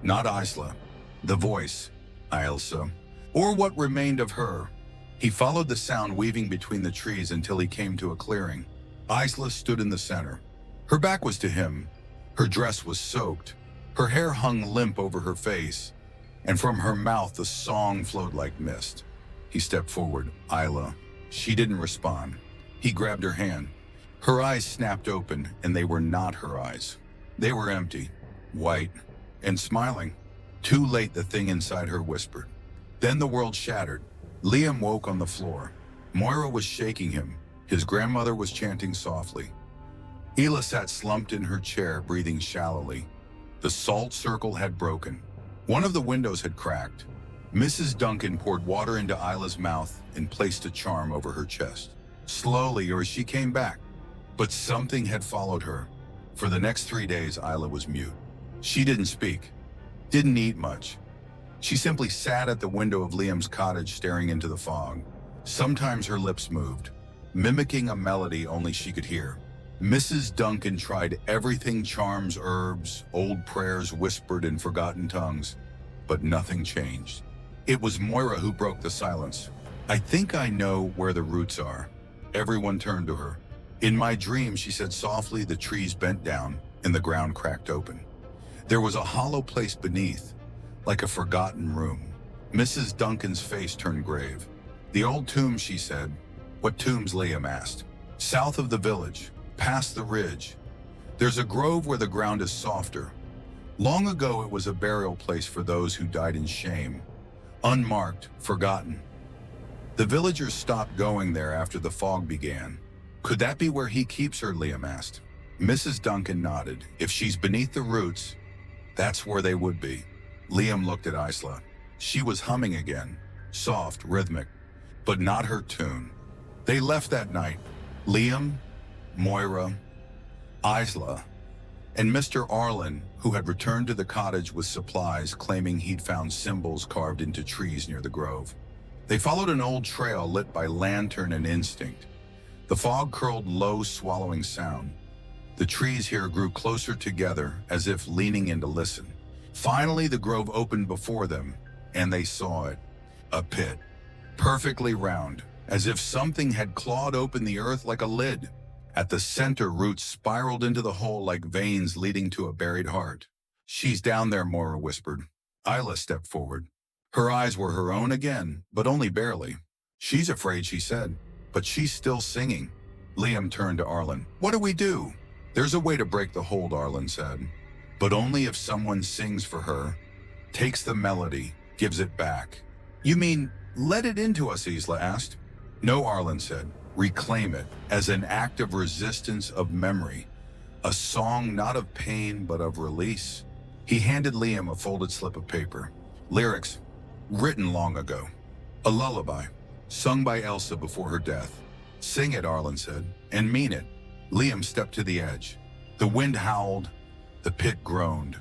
Not Isla. The voice. Ilsa. Or what remained of her. He followed the sound weaving between the trees until he came to a clearing. Isla stood in the center. Her back was to him. Her dress was soaked. Her hair hung limp over her face. And from her mouth, the song flowed like mist. He stepped forward. "Isla." She didn't respond. He grabbed her hand. Her eyes snapped open, and they were not her eyes. They were empty, white, and smiling. Too late, the thing inside her whispered. Then the world shattered. Liam woke on the floor. Moira was shaking him. His grandmother was chanting softly. Hila sat slumped in her chair, breathing shallowly. The salt circle had broken. One of the windows had cracked. Mrs. Duncan poured water into Isla's mouth and placed a charm over her chest. Slowly, or she came back. But something had followed her. For the next 3 days, Isla was mute. She didn't speak, didn't eat much. She simply sat at the window of Liam's cottage, staring into the fog. Sometimes her lips moved. mimicking a melody only she could hear. Mrs. Duncan tried everything: charms, herbs, old prayers whispered in forgotten tongues, but nothing changed. It was Moira who broke the silence. "I think I know where the roots are." Everyone turned to her. "In my dream," she said softly, "the trees bent down and the ground cracked open. There was a hollow place beneath, like a forgotten room." Mrs. Duncan's face turned grave. "The old tombs," she said. "What tombs?" Liam asked. "South of the village, past the ridge. There's a grove where the ground is softer. Long ago it was a burial place for those who died in shame. Unmarked, forgotten." The villagers stopped going there after the fog began. "Could that be where he keeps her?" Liam asked. Mrs. Duncan nodded. "If she's beneath the roots, that's where they would be." Liam looked at Isla. She was humming again, soft, rhythmic, but not her tune. They left that night. Liam, Moira, Isla, and Mr. Arlen, who had returned to the cottage with supplies, claiming he'd found symbols carved into trees near the grove. They followed an old trail lit by lantern and instinct. The fog curled low, swallowing sound. The trees here grew closer together, as if leaning in to listen. Finally, the grove opened before them, and they saw it. A pit, perfectly round, as if something had clawed open the earth like a lid. At the center, roots spiraled into the hole like veins leading to a buried heart. "She's down there," Moira whispered. Isla stepped forward. Her eyes were her own again, but only barely. "She's afraid," she said, "but she's still singing." Liam turned to Arlen. "What do we do?" "There's a way to break the hold," Arlen said, "but only if someone sings for her, takes the melody, gives it back." "You mean, let it into us?" Isla asked. "No," Arlen said. "Reclaim it, as an act of resistance, of memory. A song not of pain, but of release." He handed Liam a folded slip of paper. "Lyrics, written long ago. A lullaby, sung by Elsa before her death." "Sing it," Arlen said, "and mean it." Liam stepped to the edge. The wind howled, the pit groaned.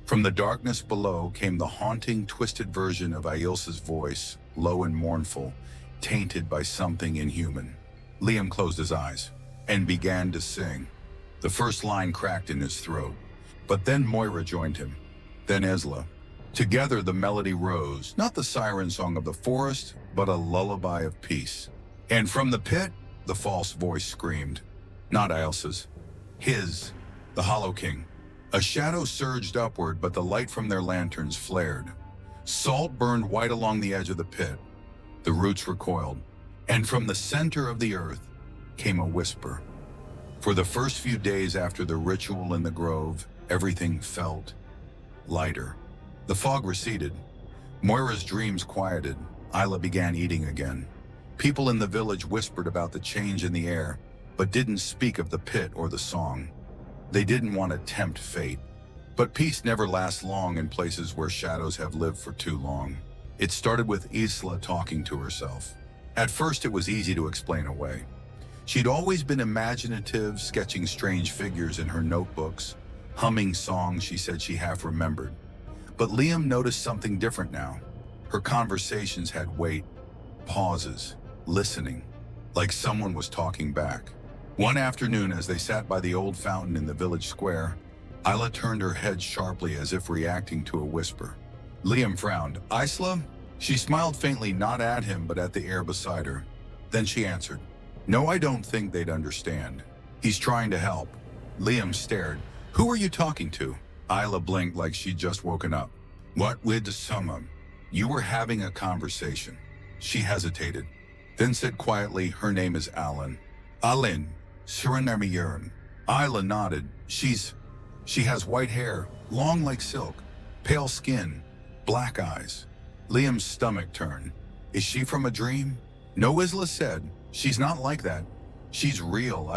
From the darkness below came the haunting, twisted version of Ailsa's voice, low and mournful, tainted by something inhuman. Liam closed his eyes and began to sing. The first line cracked in his throat, but then Moira joined him, then Isla. Together the melody rose, not the siren song of the forest, but a lullaby of peace. And from the pit, the false voice screamed. Not Ailsa's, his, the Hollow King. A shadow surged upward, but the light from their lanterns flared. Salt burned white along the edge of the pit. The roots recoiled, and from the center of the earth came a whisper. For the first few days after the ritual in the grove, everything felt lighter. The fog receded. Moira's dreams quieted. Isla began eating again. People in the village whispered about the change in the air, but didn't speak of the pit or the song. They didn't want to tempt fate. But peace never lasts long in places where shadows have lived for too long. It started with Isla talking to herself. At first, it was easy to explain away. She'd always been imaginative, sketching strange figures in her notebooks, humming songs she said she half remembered. But Liam noticed something different now. Her conversations had weight, pauses, listening, like someone was talking back. One afternoon, as they sat by the old fountain in the village square, Isla turned her head sharply as if reacting to a whisper. Liam frowned. "Isla?" She smiled faintly, not at him, but at the air beside her. Then she answered, "No, I don't think they'd understand. He's trying to help." Liam stared. "Who are you talking to?" Isla blinked like she'd just woken up. "What with someone? You were having a conversation." She hesitated, then said quietly, "Her name is Alan." "Alan, Suriname." Isla nodded. She has white hair, long like silk, pale skin, black eyes." Liam's stomach turned. "Is she from a dream?" "No," Isla said. "She's not like that. She's real.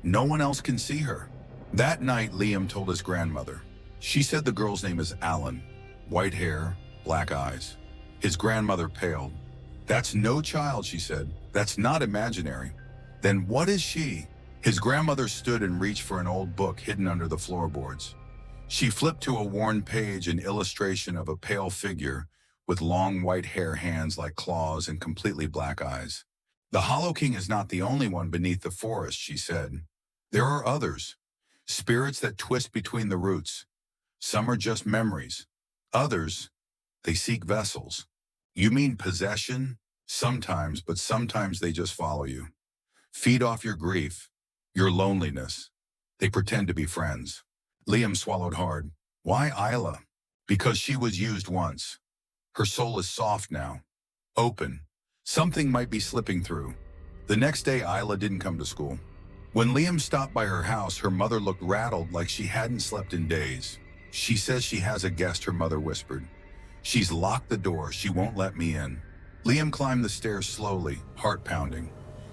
No one else can see her." That night, Liam told his grandmother. She said the girl's name is Alan. White hair, black eyes. His grandmother paled. "That's no child," she said. "That's not imaginary." "Then what is she?" His grandmother stood and reached for an old book hidden under the floorboards. She flipped to a worn page, an illustration of a pale figure with long white hair, hands like claws, and completely black eyes. The Hollow King is not the only one beneath the forest, she said. There are others, spirits that twist between the roots. Some are just memories. Others, they seek vessels. You mean possession? Sometimes, but sometimes they just follow you. Feed off your grief, your loneliness. They pretend to be friends. Liam swallowed hard. Why Isla? Because she was used once. Her soul is soft now. Open. Something might be slipping through. The next day, Isla didn't come to school. When Liam stopped by her house, her mother looked rattled like she hadn't slept in days. She says she has a guest, her mother whispered. She's locked the door. She won't let me in. Liam climbed the stairs slowly, heart pounding.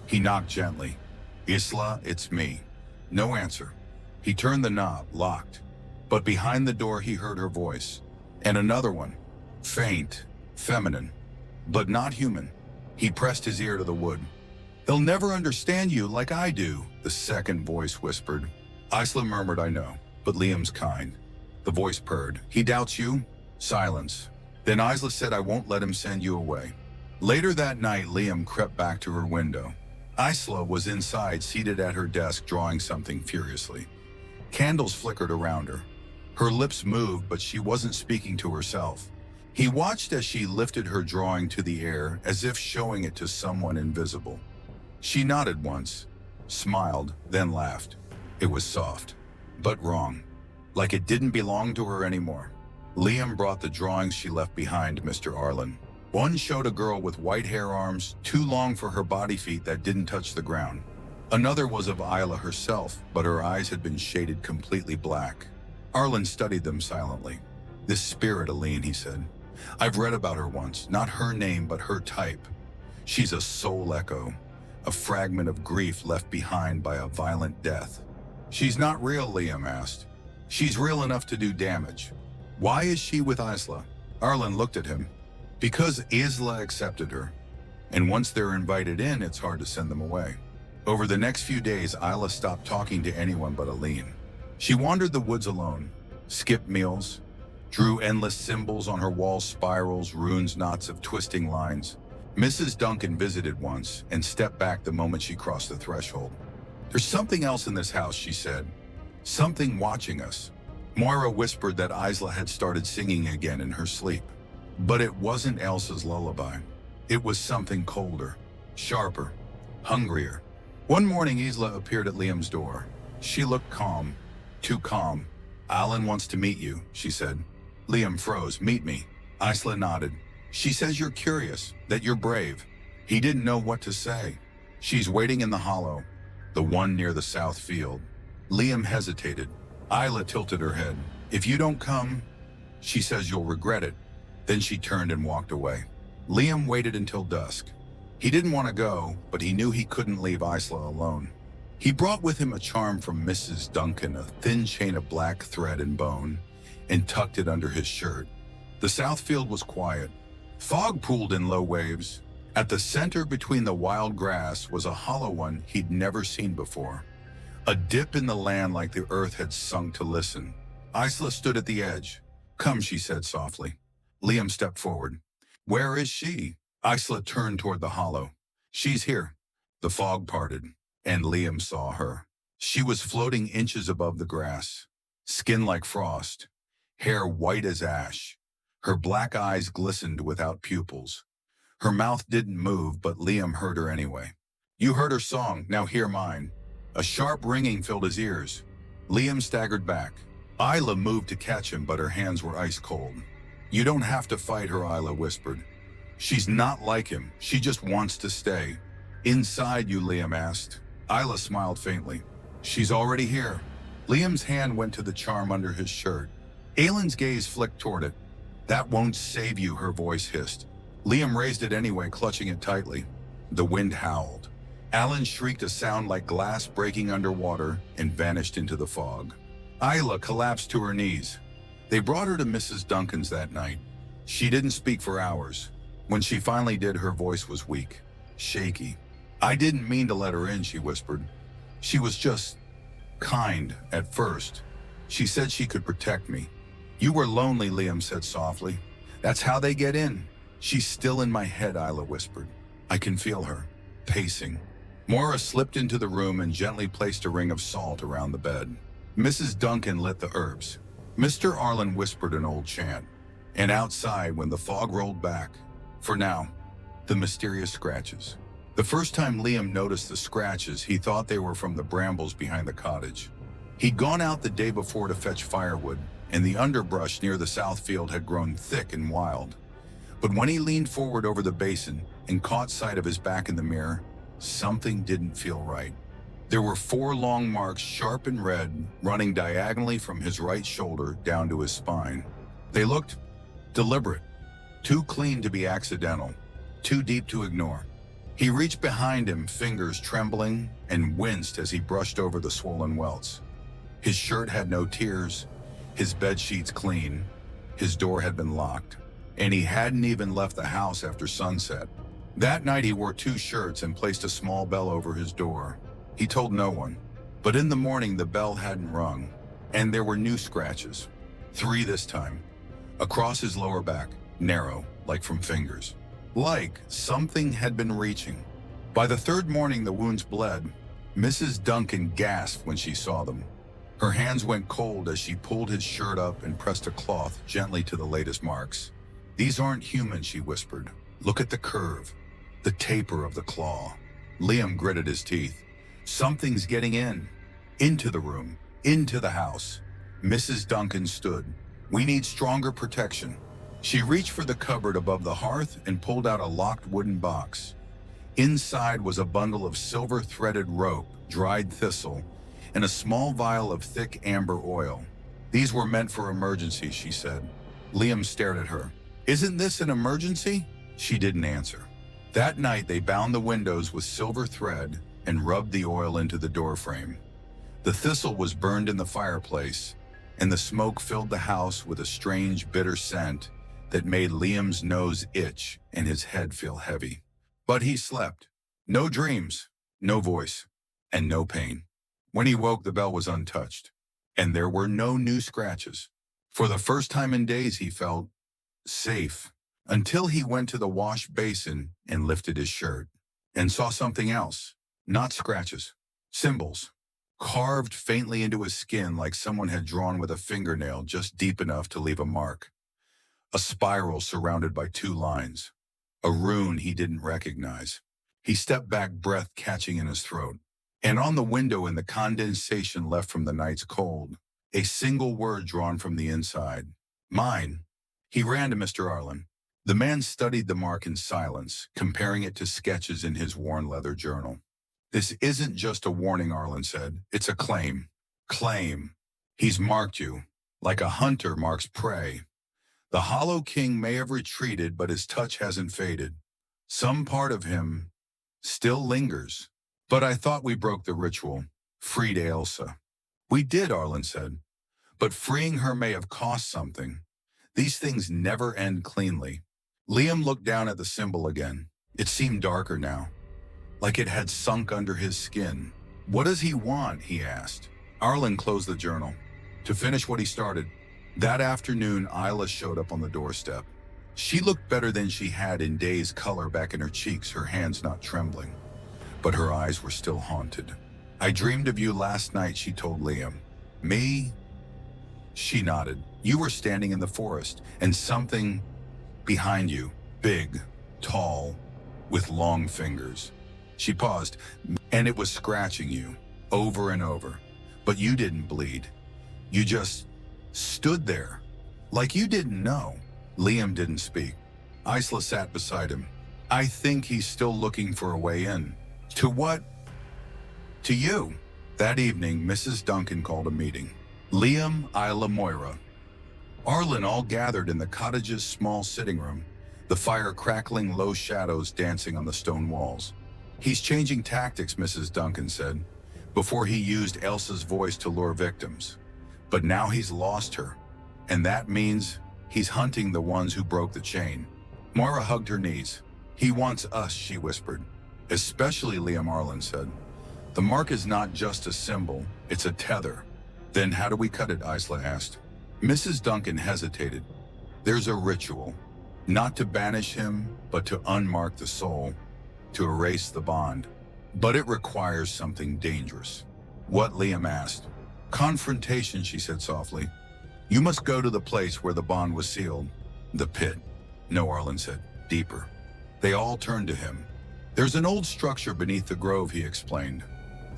He knocked gently. Isla, it's me. No answer. He turned the knob, locked. But behind the door, he heard her voice. And another one. Faint, feminine, but not human. He pressed his ear to the wood. They'll never understand you like I do, the second voice whispered. Isla murmured, I know, but Liam's kind. The voice purred. He doubts you? Silence. Then Isla said, I won't let him send you away. Later that night, Liam crept back to her window. Isla was inside, seated at her desk, drawing something furiously. Candles flickered around her. Her lips moved, but she wasn't speaking to herself. He watched as she lifted her drawing to the air, as if showing it to someone invisible. She nodded once, smiled, then laughed. It was soft, but wrong, like it didn't belong to her anymore. Liam brought the drawings she left behind, Mr. Arlen. One showed a girl with white hair, arms too long for her body, feet that didn't touch the ground. Another was of Isla herself, but her eyes had been shaded completely black. Arlen studied them silently. This spirit, Aline, he said. I've read about her once, not her name, but her type. She's a soul echo, a fragment of grief left behind by a violent death. She's not real, Liam asked. She's real enough to do damage. Why is she with Isla? Arlen looked at him. Because Isla accepted her. And once they're invited in, it's hard to send them away. Over the next few days, Isla stopped talking to anyone but Aline. She wandered the woods alone, skipped meals, drew endless symbols on her wall, spirals, runes, knots of twisting lines. Mrs. Duncan visited once and stepped back the moment she crossed the threshold. There's something else in this house, she said. Something watching us. Moira whispered that Isla had started singing again in her sleep. But it wasn't Elsa's lullaby. It was something colder, sharper, hungrier. One morning, Isla appeared at Liam's door. She looked calm, too calm. Alan wants to meet you, she said. Liam froze. Meet me. Isla nodded. She says you're curious, that you're brave. He didn't know what to say. She's waiting in the hollow, the one near the south field. Liam hesitated. Isla tilted her head. If you don't come, she says you'll regret it. Then she turned and walked away. Liam waited until dusk. He didn't want to go, but he knew he couldn't leave Isla alone. He brought with him a charm from Mrs. Duncan, a thin chain of black thread and bone, and tucked it under his shirt. The south field was quiet. Fog pooled in low waves. At the center between the wild grass was a hollow one he'd never seen before. A dip in the land like the earth had sunk to listen. Isla stood at the edge. Come, she said softly. Liam stepped forward. Where is she? Isla turned toward the hollow. She's here. The fog parted, and Liam saw her. She was floating inches above the grass, skin like frost, hair white as ash. Her black eyes glistened without pupils. Her mouth didn't move, but Liam heard her anyway. You heard her song, now hear mine. A sharp ringing filled his ears. Liam staggered back. Isla moved to catch him, but her hands were ice cold. You don't have to fight her, Isla whispered. She's not like him. She just wants to stay. Inside you, Liam asked. Isla smiled faintly. She's already here. Liam's hand went to the charm under his shirt. Aylin's gaze flicked toward it. That won't save you, her voice hissed. Liam raised it anyway, clutching it tightly. The wind howled. Alan shrieked a sound like glass breaking underwater and vanished into the fog. Isla collapsed to her knees. They brought her to Mrs. Duncan's that night. She didn't speak for hours. When she finally did, her voice was weak, shaky. I didn't mean to let her in, she whispered. She was just kind at first. She said she could protect me. You were lonely, Liam said softly. That's how they get in. She's still in my head, Isla whispered. I can feel her. pacing. Moira slipped into the room and gently placed a ring of salt around the bed. Mrs. Duncan lit the herbs. Mr. Arlen whispered an old chant. And outside, when the fog rolled back, for now, the mysterious scratches. The first time Liam noticed the scratches, he thought they were from the brambles behind the cottage. He'd gone out the day before to fetch firewood, and the underbrush near the south field had grown thick and wild. But when he leaned forward over the basin and caught sight of his back in the mirror, something didn't feel right. There were 4 long marks, sharp and red, running diagonally from his right shoulder down to his spine. They looked deliberate, too clean to be accidental, too deep to ignore. He reached behind him, fingers trembling, and winced as he brushed over the swollen welts. His shirt had no tears, his bed sheets clean, his door had been locked, and he hadn't even left the house after sunset. That night he wore 2 shirts and placed a small bell over his door. He told no one, but in the morning the bell hadn't rung, and there were new scratches. 3 this time, across his lower back, narrow, like from fingers. Like something had been reaching. By the 3rd morning the wounds bled. Mrs. Duncan gasped when she saw them. Her hands went cold as she pulled his shirt up and pressed a cloth gently to the latest marks. "These aren't human," she whispered. "Look at the curve, the taper of the claw." Liam gritted his teeth. Something's getting in. Into the room, into the house. Mrs. Duncan stood. "We need stronger protection." She reached for the cupboard above the hearth and pulled out a locked wooden box. Inside was a bundle of silver-threaded rope, dried thistle, and a small vial of thick amber oil. "These were meant for emergencies," she said. Liam stared at her. "Isn't this an emergency?" She didn't answer. That night they bound the windows with silver thread and rubbed the oil into the doorframe. The thistle was burned in the fireplace, and the smoke filled the house with a strange, bitter scent that made Liam's nose itch and his head feel heavy. But he slept. No dreams, no voice, and no pain. When he woke, the bell was untouched, and there were no new scratches. For the first time in days, he felt safe, until he went to the wash basin and lifted his shirt, and saw something else. Not scratches, symbols, carved faintly into his skin like someone had drawn with a fingernail just deep enough to leave a mark. A spiral surrounded by 2 lines. A rune he didn't recognize. He stepped back, breath catching in his throat. And on the window, in the condensation left from the night's cold, a single word drawn from the inside. "Mine." He ran to Mr. Arlen. The man studied the mark in silence, comparing it to sketches in his worn leather journal. "This isn't just a warning," Arlen said. "It's a claim. Claim. He's marked you, like a hunter marks prey. The Hollow King may have retreated, but his touch hasn't faded. Some part of him still lingers. But I thought we broke the ritual, freed Ailsa." "We did," Arlen said. "But freeing her may have cost something. These things never end cleanly." Liam looked down at the symbol again. It seemed darker now, like it had sunk under his skin. "What does he want?" he asked. Arlen closed the journal. "To finish what he started." That afternoon, Isla showed up on the doorstep. She looked better than she had in days, color back in her cheeks, her hands not trembling. But her eyes were still haunted. "I dreamed of you last night," she told Liam. "Me?" She nodded. "You were standing in the forest, and something behind you, big, tall, with long fingers." She paused, "And it was scratching you, over and over. But you didn't bleed. You just stood there, like you didn't know." Liam didn't speak. Isla sat beside him. "I think he's still looking for a way in." "To what?" "To you." That evening, Mrs. Duncan called a meeting. Liam, Isla, Moira. Arlen all gathered in the cottage's small sitting room, the fire crackling, low shadows dancing on the stone walls. "He's changing tactics," Mrs. Duncan said. "Before he used Elsa's voice to lure victims. But now he's lost her, and that means he's hunting the ones who broke the chain." Moira hugged her knees. "He wants us," she whispered. "Especially," Liam, Arlen said. "The mark is not just a symbol, it's a tether." "Then how do we cut it?" Isla asked. Mrs. Duncan hesitated. "There's a ritual, not to banish him, but to unmark the soul. to erase the bond. But it requires something dangerous. What? Liam asked. Confrontation, she said softly. You must go to the place where the bond was sealed. The pit. No, Arlen said. Deeper. They all turned to him. There's an old structure beneath the grove, he explained.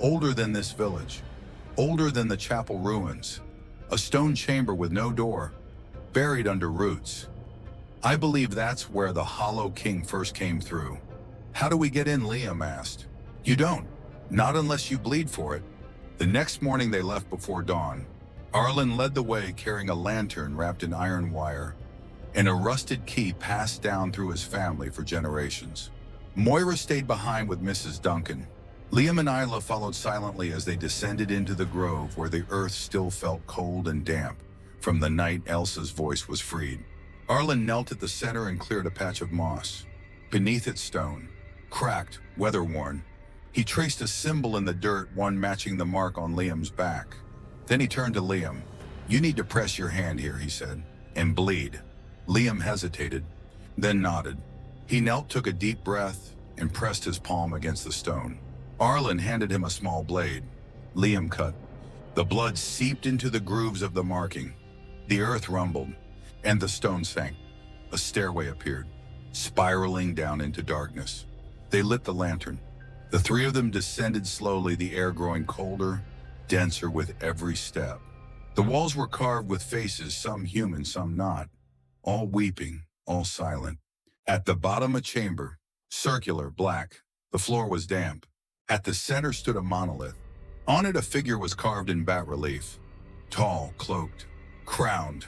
Older than this village. Older than the chapel ruins. A stone chamber with no door. Buried under roots. I believe that's where the Hollow King first came through. How do we get in? Liam asked. You don't. Not unless you bleed for it. The next morning they left before dawn. Arlen led the way carrying a lantern wrapped in iron wire and a rusted key passed down through his family for generations. Moira stayed behind with Mrs. Duncan. Liam and Isla followed silently as they descended into the grove where the earth still felt cold and damp from the night Elsa's voice was freed. Arlen knelt at the center and cleared a patch of moss. Beneath it, stone, cracked, weather-worn. He traced a symbol in the dirt, one matching the mark on Liam's back. Then he turned to Liam. You need to press your hand here, he said, and bleed. Liam hesitated, then nodded. He knelt, took a deep breath, and pressed his palm against the stone. Arlen handed him a small blade. Liam cut. The blood seeped into the grooves of the marking. The earth rumbled, and the stone sank. A stairway appeared, spiraling down into darkness. They lit the lantern. The three of them descended slowly, the air growing colder, denser with every step. The walls were carved with faces, some human, some not, all weeping, all silent. At the bottom, a chamber, circular, black. The floor was damp. At the center stood a monolith. On it, a figure was carved in bas relief. Tall, cloaked, crowned.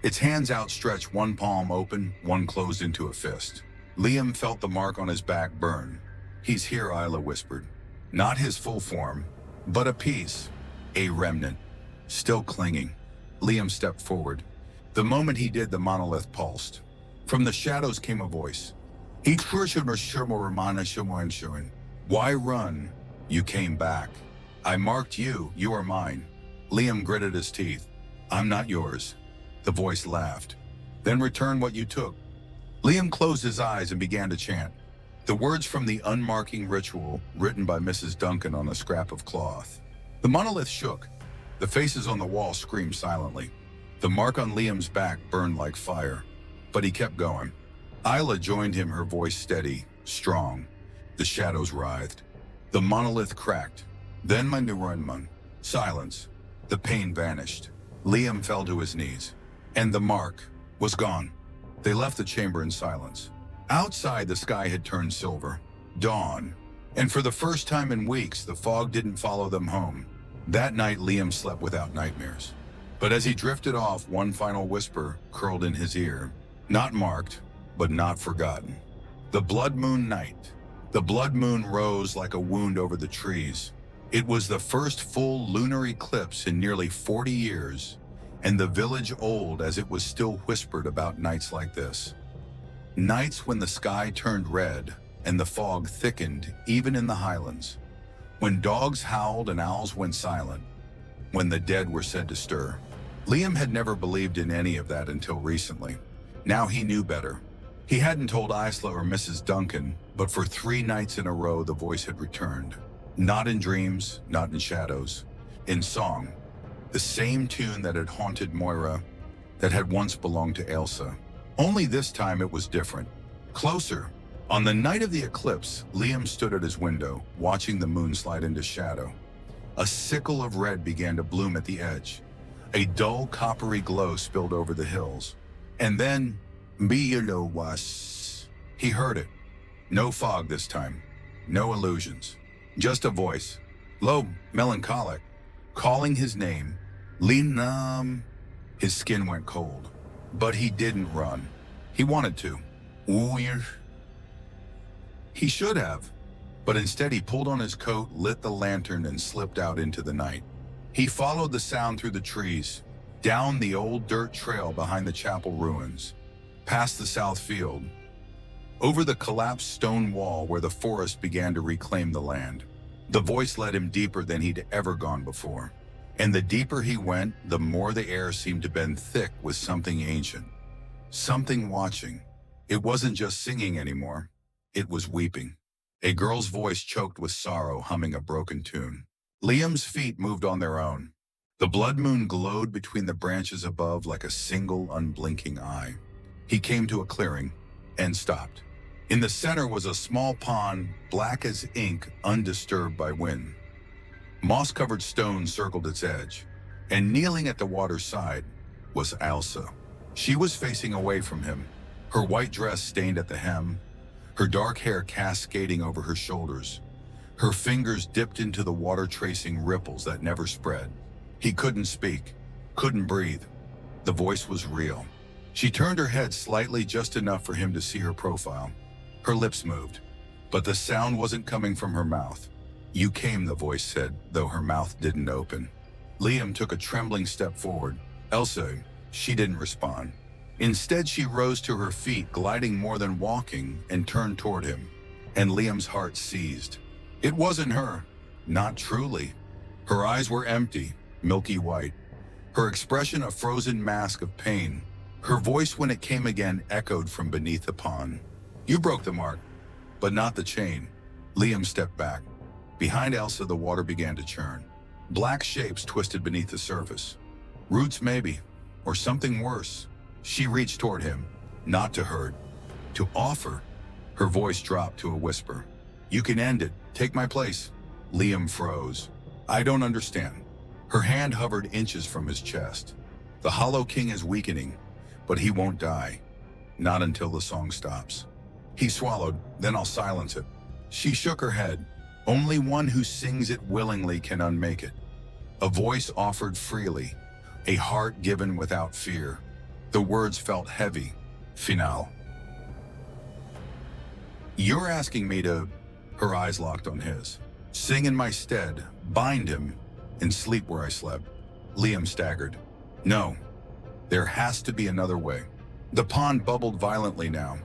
Its hands outstretched, one palm open, one closed into a fist. Liam felt the mark on his back burn. He's here, Isla whispered. Not his full form, but a piece, a remnant, still clinging. Liam stepped forward. The moment he did, the monolith pulsed. From the shadows came a voice. Why run? You came back. I marked you. You are mine. Liam gritted his teeth. I'm not yours. The voice laughed. Then return what you took. Liam closed his eyes and began to chant. The words from the unmarking ritual written by Mrs. Duncan on a scrap of cloth. The monolith shook. The faces on the wall screamed silently. The mark on Liam's back burned like fire, but he kept going. Isla joined him, her voice steady, strong. The shadows writhed. The monolith cracked. Then my neuronman. Silence. The pain vanished. Liam fell to his knees, and the mark was gone. They left the chamber in silence. Outside, the sky had turned silver. Dawn. And for the first time in weeks, the fog didn't follow them home. That night, Liam slept without nightmares. But as he drifted off, one final whisper curled in his ear. Not marked, but not forgotten. The blood moon night. The blood moon rose like a wound over the trees. It was the first full lunar eclipse in nearly 40 years, and the village old as it was still whispered about nights like this. Nights when the sky turned red and the fog thickened even in the highlands. When dogs howled and owls went silent. When the dead were said to stir. Liam had never believed in any of that until recently. Now he knew better. He hadn't told Isla or Mrs. Duncan, but for 3 nights in a row the voice had returned. Not in dreams, not in shadows. In song. The same tune that had haunted Moira, that had once belonged to Elsa. Only this time it was different. Closer. On the night of the eclipse, Liam stood at his window, watching the moon slide into shadow. A sickle of red began to bloom at the edge. A dull coppery glow spilled over the hills. And then, was. He heard it. No fog this time. No illusions. Just a voice. Low, melancholic. Calling his name. Linam. His skin went cold. But he didn't run. He wanted to. He should have. But instead he pulled on his coat, lit the lantern, and slipped out into the night. He followed the sound through the trees, down the old dirt trail behind the chapel ruins, past the south field, over the collapsed stone wall where the forest began to reclaim the land. The voice led him deeper than he'd ever gone before. And the deeper he went, the more the air seemed to bend thick with something ancient. Something watching. It wasn't just singing anymore. It was weeping. A girl's voice choked with sorrow, humming a broken tune. Liam's feet moved on their own. The blood moon glowed between the branches above like a single unblinking eye. He came to a clearing and stopped. In the center was a small pond, black as ink, undisturbed by wind. Moss-covered stones circled its edge, and kneeling at the water's side was Elsa. She was facing away from him, her white dress stained at the hem, her dark hair cascading over her shoulders. Her fingers dipped into the water, tracing ripples that never spread. He couldn't speak, couldn't breathe. The voice was real. She turned her head slightly, just enough for him to see her profile. Her lips moved, but the sound wasn't coming from her mouth. "You came," the voice said, though her mouth didn't open. Liam took a trembling step forward. "Elsa," she didn't respond. Instead, she rose to her feet, gliding more than walking, and turned toward him. And Liam's heart seized. It wasn't her. Not truly. Her eyes were empty, milky white. Her expression a frozen mask of pain. Her voice, when it came again, echoed from beneath the pond. "You broke the mark, but not the chain." Liam stepped back. Behind Elsa, the water began to churn. Black shapes twisted beneath the surface. Roots, maybe, or something worse. She reached toward him, not to hurt, to offer. Her voice dropped to a whisper. "You can end it. Take my place." Liam froze. "I don't understand." Her hand hovered inches from his chest. "The Hollow King is weakening, but he won't die. Not until the song stops." He swallowed. "Then I'll silence it." She shook her head. "Only one who sings it willingly can unmake it." A voice offered freely, a heart given without fear. The words felt heavy. Finale. "You're asking me to..." Her eyes locked on his. "Sing in my stead, bind him, and sleep where I slept." Liam staggered. "No, there has to be another way." The pond bubbled violently now.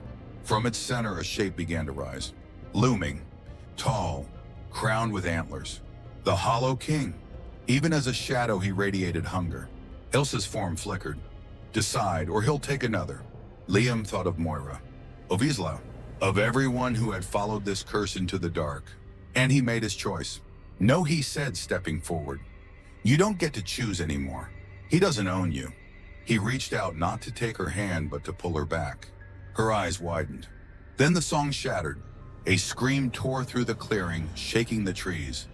From its center, a shape began to rise. Looming, tall, crowned with antlers. The Hollow King. Even as a shadow, he radiated hunger. Elsa's form flickered. "Decide, or he'll take another." Liam thought of Moira, of Isla, of everyone who had followed this curse into the dark. And he made his choice. "No," he said, stepping forward. "You don't get to choose anymore. He doesn't own you." He reached out, not to take her hand, but to pull her back. Her eyes widened. Then the song shattered. A scream tore through the clearing, shaking the trees.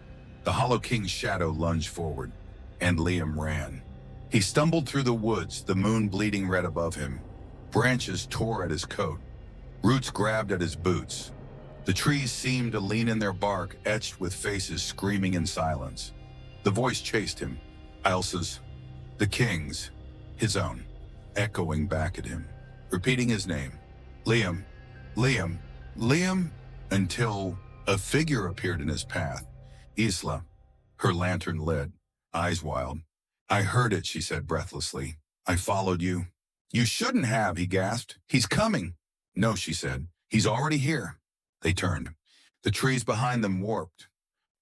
The Hollow King's shadow lunged forward, and Liam ran. He stumbled through the woods, the moon bleeding red above him. Branches tore at his coat. Roots grabbed at his boots. The trees seemed to lean in their bark, etched with faces screaming in silence. The voice chased him. Elsa's, the King's, his own, echoing back at him, repeating his name. "Liam, Liam, Liam," until a figure appeared in his path. Isla, her lantern lit, eyes wild. "I heard it," she said breathlessly. "I followed you." "You shouldn't have," he gasped. "He's coming." "No," she said. "He's already here." They turned. The trees behind them warped.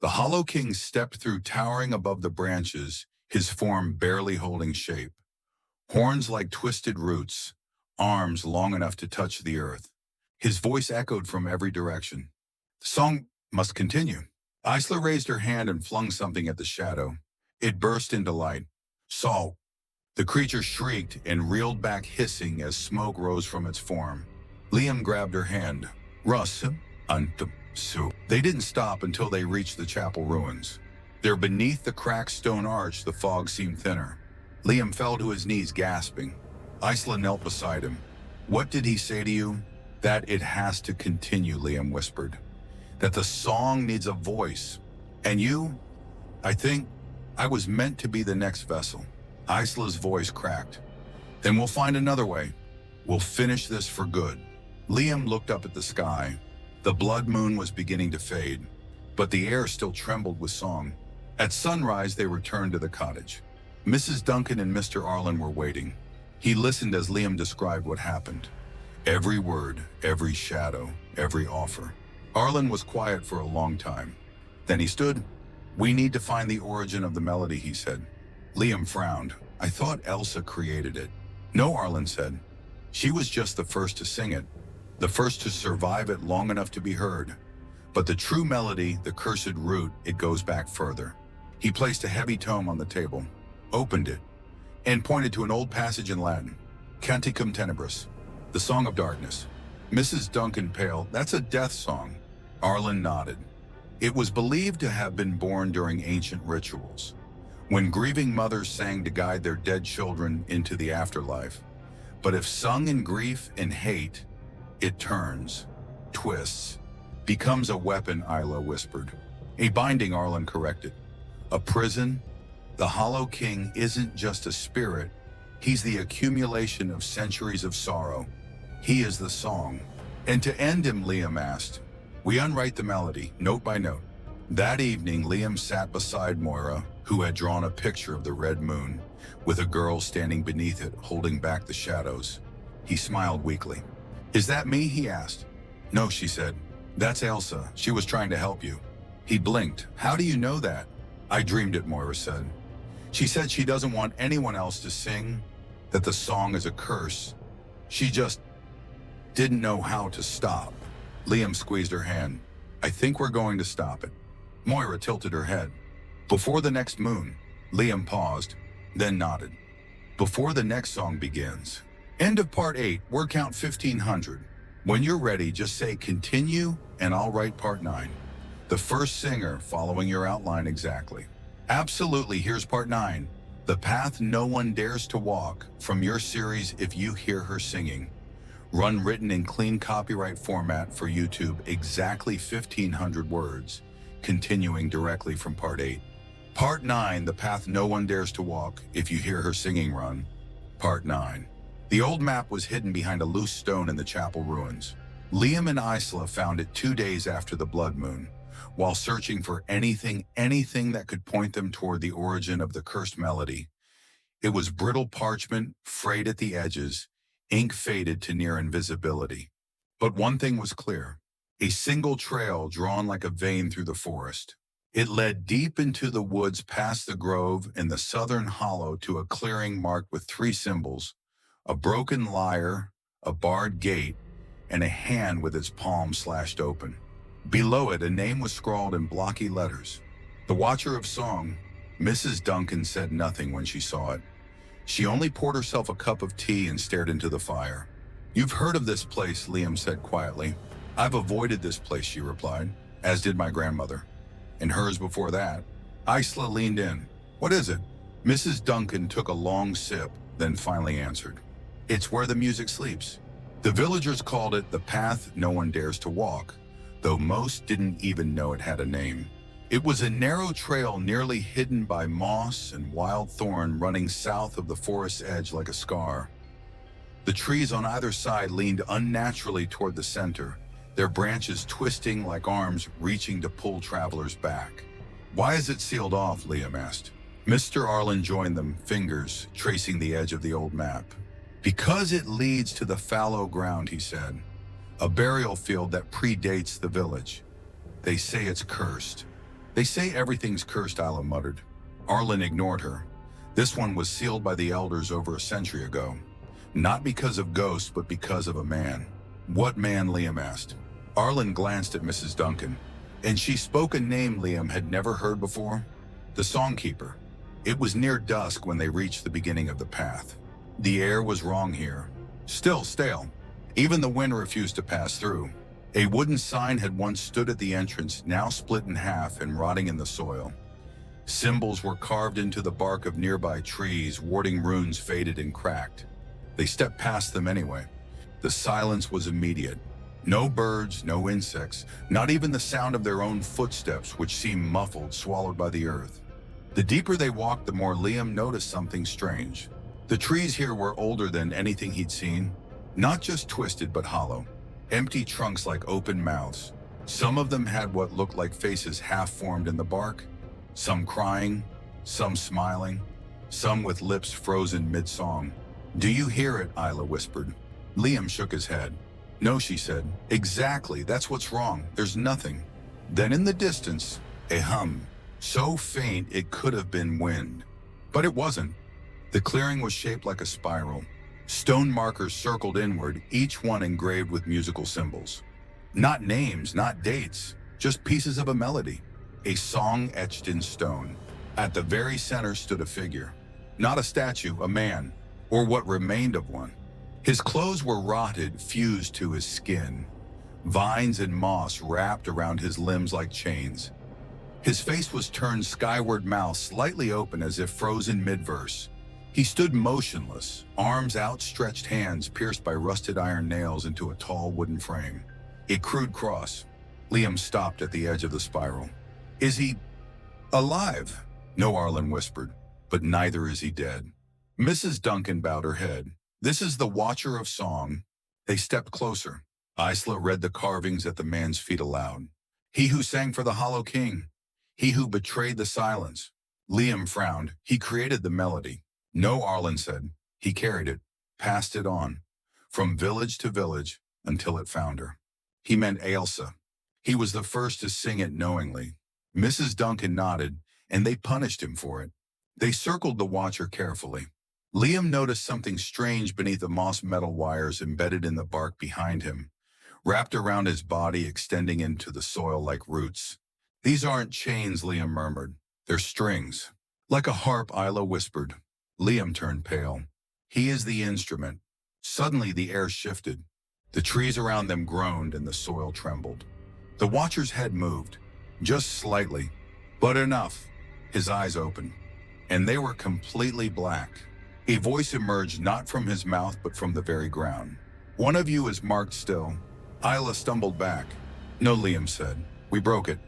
The Hollow King stepped through, towering above the branches, his form barely holding shape. Horns like twisted roots, arms long enough to touch the earth. His voice echoed from every direction. The song must continue. Isla raised her hand and flung something at the shadow. It burst into light. "Salt." The creature shrieked and reeled back, hissing as smoke rose from its form. Liam grabbed her hand. "Russ, Su." They didn't stop until they reached the chapel ruins. There, beneath the cracked stone arch, the fog seemed thinner. Liam fell to his knees, gasping. Isla knelt beside him. "What did he say to you?" "That it has to continue," Liam whispered. "That the song needs a voice. And you, I think, I was meant to be the next vessel." Isla's voice cracked. "Then we'll find another way. We'll finish this for good." Liam looked up at the sky. The blood moon was beginning to fade, but the air still trembled with song. At sunrise, they returned to the cottage. Mrs. Duncan and Mr. Arlen were waiting. He listened as Liam described what happened. Every word, every shadow, every offer. Arlen was quiet for a long time. Then he stood. "We need to find the origin of the melody," he said. Liam frowned. "I thought Elsa created it." "No," Arlen said. "She was just the first to sing it, the first to survive it long enough to be heard. But the true melody, the cursed root, it goes back further. He placed a heavy tome on the table, opened it, and pointed to an old passage in Latin, Canticum Tenebris, the Song of Darkness. Mrs. Duncan paled. That's a death song. Arlen nodded. It was believed to have been born during ancient rituals, when grieving mothers sang to guide their dead children into the afterlife. But if sung in grief and hate, it turns, twists, becomes a weapon, Isla whispered. A binding, Arlen corrected. A prison? The Hollow King isn't just a spirit, he's the accumulation of centuries of sorrow. He is the song. And to end him, Liam asked, we unwrite the melody, note by note. That evening, Liam sat beside Moira, who had drawn a picture of the red moon, with a girl standing beneath it, holding back the shadows. He smiled weakly. Is that me? He asked. No, she said. That's Elsa. She was trying to help you. He blinked. How do you know that? I dreamed it, Moira said. She said she doesn't want anyone else to sing, that the song is a curse. She just didn't know how to stop. Liam squeezed her hand. I think we're going to stop it. Moira tilted her head. Before the next moon. Liam paused, then nodded. Before the next song begins. End of part 8, word count 1500. When you're ready, just say continue and I'll write part 9. The first singer following your outline exactly. Absolutely, here's part 9. The Path No One Dares to Walk, from your series If You Hear Her Singing. Run written in clean copyright format for YouTube, exactly 1500 words, continuing directly from part 8. Part 9, The Path No One Dares to Walk, If You Hear Her Singing Run. Part 9. The old map was hidden behind a loose stone in the chapel ruins. Liam and Isla found it 2 days after the blood moon, while searching for anything that could point them toward the origin of the cursed melody. It was brittle parchment, frayed at the edges, ink faded to near invisibility. But one thing was clear, a single trail drawn like a vein through the forest. It led deep into the woods past the grove and the southern hollow to a clearing marked with 3 symbols, a broken lyre, a barred gate, and a hand with its palm slashed open. Below it, a name was scrawled in blocky letters. The Watcher of Song. Mrs. Duncan said nothing when she saw it. She only poured herself a cup of tea and stared into the fire. You've heard of this place, Liam said quietly. I've avoided this place, she replied, as did my grandmother. And hers before that. Isla leaned in. What is it? Mrs. Duncan took a long sip, then finally answered. It's where the music sleeps. The villagers called it the Path No One Dares to Walk, though most didn't even know it had a name. It was a narrow trail nearly hidden by moss and wild thorn running south of the forest's edge like a scar. The trees on either side leaned unnaturally toward the center, their branches twisting like arms reaching to pull travelers back. Why is it sealed off? Liam asked. Mr. Arlen joined them, fingers tracing the edge of the old map. Because it leads to the fallow ground, he said. A burial field that predates the village. They say it's cursed. They say everything's cursed, Isla muttered. Arlen ignored her. This one was sealed by the elders over a century ago. Not because of ghosts, but because of a man. What man? Liam asked. Arlen glanced at Mrs. Duncan, and she spoke a name Liam had never heard before. The Songkeeper. It was near dusk when they reached the beginning of the path. The air was wrong here. Still stale. Even the wind refused to pass through. A wooden sign had once stood at the entrance, now split in half and rotting in the soil. Symbols were carved into the bark of nearby trees, warding runes faded and cracked. They stepped past them anyway. The silence was immediate. No birds, no insects, not even the sound of their own footsteps, which seemed muffled, swallowed by the earth. The deeper they walked, the more Liam noticed something strange. The trees here were older than anything he'd seen. Not just twisted, but hollow. Empty trunks like open mouths. Some of them had what looked like faces half-formed in the bark. Some crying, some smiling, some with lips frozen mid-song. Do you hear it? Isla whispered. Liam shook his head. No, she said. Exactly, that's what's wrong. There's nothing. Then in the distance, a hum, so faint it could have been wind. But it wasn't. The clearing was shaped like a spiral. Stone markers circled inward, each one engraved with musical symbols. Not names, not dates, just pieces of a melody, a song etched in stone. At the very center stood a figure, not a statue, a man, or what remained of one. His clothes were rotted, fused to his skin. Vines and moss wrapped around his limbs like chains. His face was turned skyward, mouth slightly open as if frozen mid-verse. He stood motionless, arms outstretched, hands pierced by rusted iron nails into a tall wooden frame. A crude cross. Liam stopped at the edge of the spiral. Is he alive? No, Arlen whispered, but neither is he dead. Mrs. Duncan bowed her head. This is the Watcher of Song. They stepped closer. Isla read the carvings at the man's feet aloud. He who sang for the Hollow King. He who betrayed the silence. Liam frowned. He created the melody. No, Arlen said. He carried it, passed it on, from village to village until it found her. He meant Ailsa. He was the first to sing it knowingly. Mrs. Duncan nodded, and they punished him for it. They circled the Watcher carefully. Liam noticed something strange beneath the moss metal wires embedded in the bark behind him, wrapped around his body, extending into the soil like roots. These aren't chains, Liam murmured. They're strings. Like a harp, Isla whispered. Liam turned pale. He is the instrument. Suddenly the air shifted. The trees around them groaned and the soil trembled. The Watcher's head moved, just slightly, but enough. His eyes opened, and they were completely black. A voice emerged not from his mouth but from the very ground. One of you is marked still. Isla stumbled back. No, Liam said. We broke it.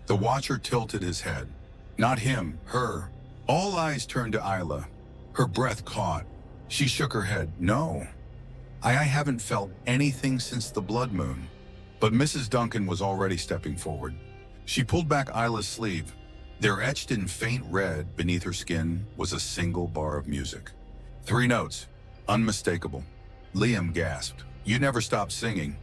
The Watcher tilted his head. Not him, her. All eyes turned to Isla. Her breath caught. She shook her head. No. I haven't felt anything since the blood moon. But Mrs. Duncan was already stepping forward. She pulled back Isla's sleeve. There, etched in faint red beneath her skin, was a single bar of music. 3 notes. Unmistakable. Liam gasped. You never stopped singing.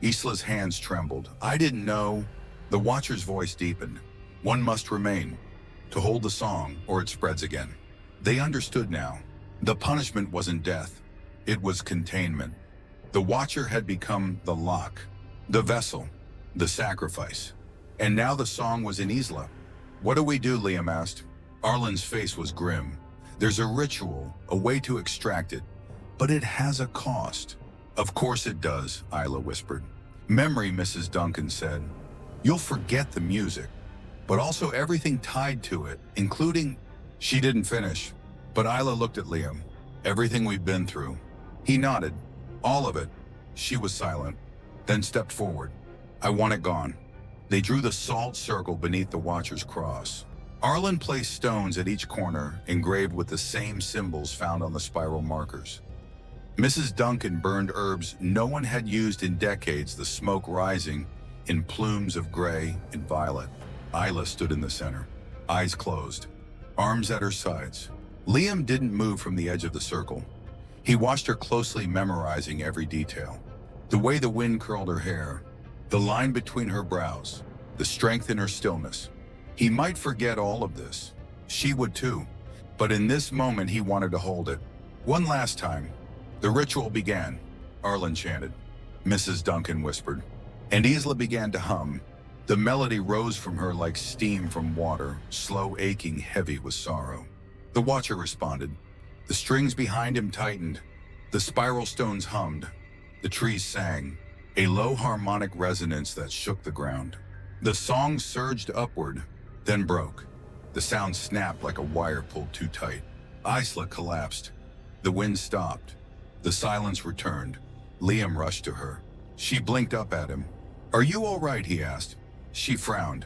Isla's hands trembled. I didn't know. The Watcher's voice deepened. One must remain, to hold the song, or it spreads again. They understood now. The punishment wasn't death. It was containment. The Watcher had become the lock, the vessel, the sacrifice. And now the song was in Isla. What do we do, Liam asked. Arlen's face was grim. There's a ritual, a way to extract it, but it has a cost. Of course it does, Isla whispered. Memory, Mrs. Duncan said. You'll forget the music, but also everything tied to it, including... She didn't finish, but Isla looked at Liam. Everything we've been through. He nodded. All of it. She was silent, then stepped forward. I want it gone. They drew the salt circle beneath the Watcher's cross. Arlen placed stones at each corner, engraved with the same symbols found on the spiral markers. Mrs. Duncan burned herbs no one had used in decades, the smoke rising in plumes of gray and violet. Isla stood in the center, eyes closed, arms at her sides. Liam didn't move from the edge of the circle. He watched her closely, memorizing every detail. The way the wind curled her hair, the line between her brows, the strength in her stillness. He might forget all of this. She would too. But in this moment, he wanted to hold it. One last time. The ritual began. Arlen chanted. Mrs. Duncan whispered. And Isla began to hum. The melody rose from her like steam from water, slow, aching, heavy with sorrow. The Watcher responded. The strings behind him tightened. The spiral stones hummed. The trees sang, a low harmonic resonance that shook the ground. The song surged upward, then broke. The sound snapped like a wire pulled too tight. Isla collapsed. The wind stopped. The silence returned. Liam rushed to her. She blinked up at him. Are you all right? He asked. She frowned,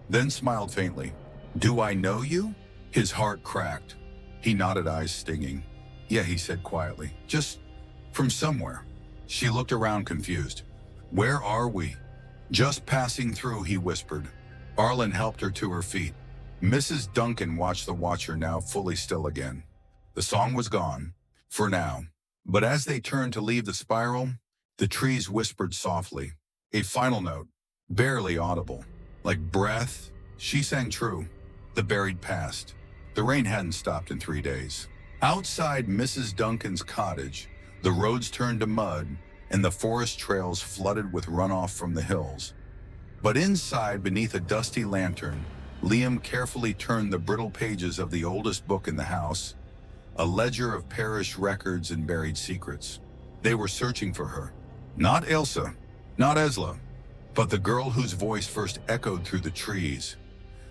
then smiled faintly. Do I know you? His heart cracked. He nodded, eyes stinging. Yeah, he said quietly. Just from somewhere. She looked around, confused. Where are we? Just passing through, he whispered. Arlen helped her to her feet. Mrs. Duncan watched the Watcher, now fully still again. The song was gone, for now. But as they turned to leave the spiral, the trees whispered softly. A final note, barely audible. Like breath, she sang true. The buried past. The rain hadn't stopped in 3 days. Outside Mrs. Duncan's cottage, the roads turned to mud, and the forest trails flooded with runoff from the hills. But inside, beneath a dusty lantern, Liam carefully turned the brittle pages of the oldest book in the house, a ledger of perished records and buried secrets. They were searching for her. Not Elsa, not Esla, but the girl whose voice first echoed through the trees,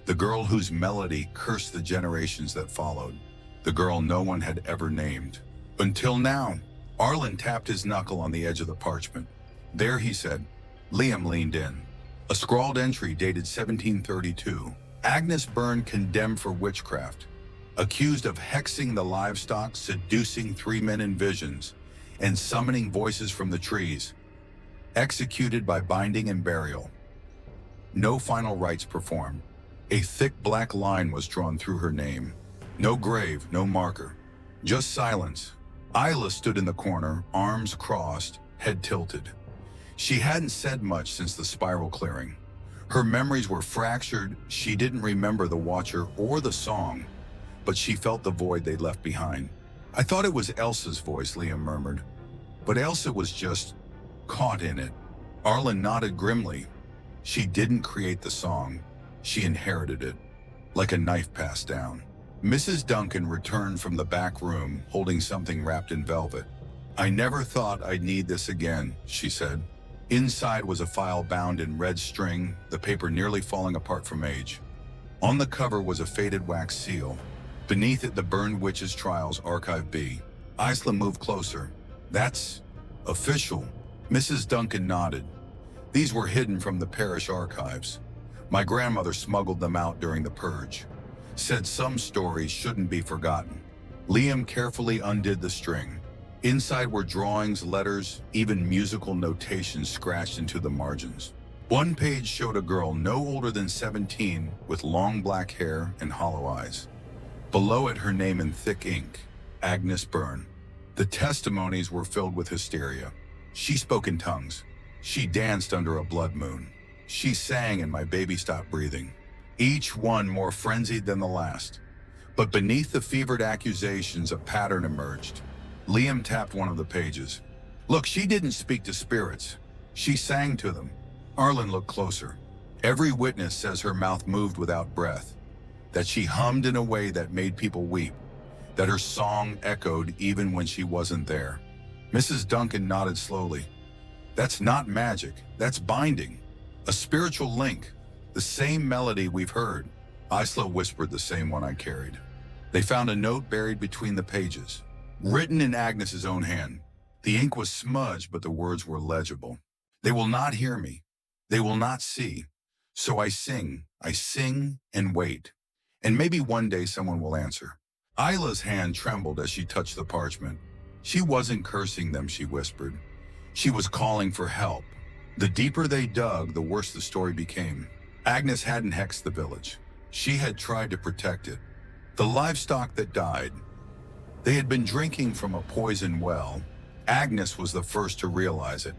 the girl whose melody cursed the generations that followed, the girl no one had ever named. Until now. Arlen tapped his knuckle on the edge of the parchment. There, he said. Liam leaned in. A scrawled entry dated 1732. Agnes Byrne condemned for witchcraft, accused of hexing the livestock, seducing 3 men in visions, and summoning voices from the trees. Executed by binding and burial. No final rites performed. A thick black line was drawn through her name. No grave, no marker. Just silence. Isla stood in the corner, arms crossed, head tilted. She hadn't said much since the spiral clearing. Her memories were fractured. She didn't remember the Watcher or the song, but she felt the void they'd left behind. I thought it was Elsa's voice, Liam murmured. But Elsa was just caught in it. Arlen nodded grimly. She didn't create the song. She inherited it, like a knife passed down. Mrs. Duncan returned from the back room, holding something wrapped in velvet. I never thought I'd need this again, she said. Inside was a file bound in red string, the paper nearly falling apart from age. On the cover was a faded wax seal. Beneath it, the Burned Witches Trials Archive B. Isla moved closer. That's official. Mrs. Duncan nodded. These were hidden from the parish archives. My grandmother smuggled them out during the purge. Said some stories shouldn't be forgotten. Liam carefully undid the string. Inside were drawings, letters, even musical notations scratched into the margins. One page showed a girl no older than 17 with long black hair and hollow eyes. Below it, her name in thick ink, Agnes Byrne. The testimonies were filled with hysteria. She spoke in tongues. She danced under a blood moon. She sang and my baby stopped breathing. Each one more frenzied than the last. But beneath the fevered accusations, a pattern emerged. Liam tapped one of the pages. Look, she didn't speak to spirits. She sang to them. Arlen looked closer. Every witness says her mouth moved without breath, that she hummed in a way that made people weep, that her song echoed even when she wasn't there. Mrs. Duncan nodded slowly. That's not magic, that's binding. A spiritual link. The same melody we've heard. Isla whispered the same one I carried. They found a note buried between the pages, written in Agnes's own hand. The ink was smudged, but the words were legible. They will not hear me. They will not see. So I sing and wait. And maybe one day someone will answer. Isla's hand trembled as she touched the parchment. She wasn't cursing them, she whispered. She was calling for help. The deeper they dug, the worse the story became. Agnes hadn't hexed the village. She had tried to protect it. The livestock that died. They had been drinking from a poison well. Agnes was the first to realize it.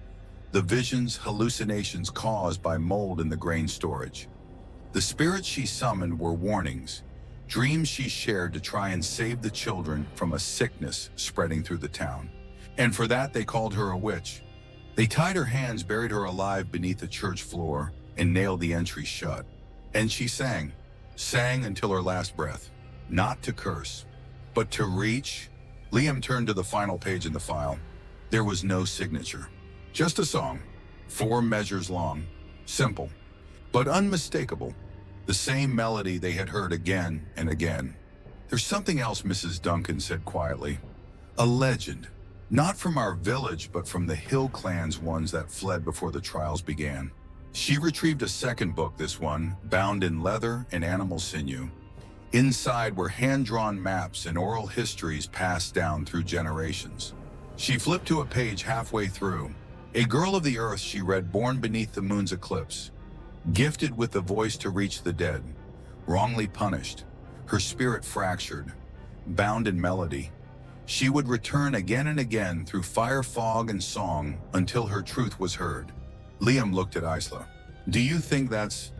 The visions, hallucinations caused by mold in the grain storage. The spirits she summoned were warnings, dreams she shared to try and save the children from a sickness spreading through the town. And for that, they called her a witch. They tied her hands, buried her alive beneath the church floor, and nailed the entry shut. And she sang until her last breath, not to curse, but to reach. Liam turned to the final page in the file. There was no signature, just a song, 4 measures long, simple, but unmistakable. The same melody they had heard again and again. There's something else, Mrs. Duncan said quietly. A legend, not from our village, but from the Hill Clan's ones that fled before the trials began. She retrieved a second book, this one, bound in leather and animal sinew. Inside were hand-drawn maps and oral histories passed down through generations. She flipped to a page halfway through. A girl of the earth, she read, born beneath the moon's eclipse, gifted with the voice to reach the dead, wrongly punished, her spirit fractured, bound in melody. She would return again and again through fire, fog, and song until her truth was heard. Liam looked at Isla. Do you think that's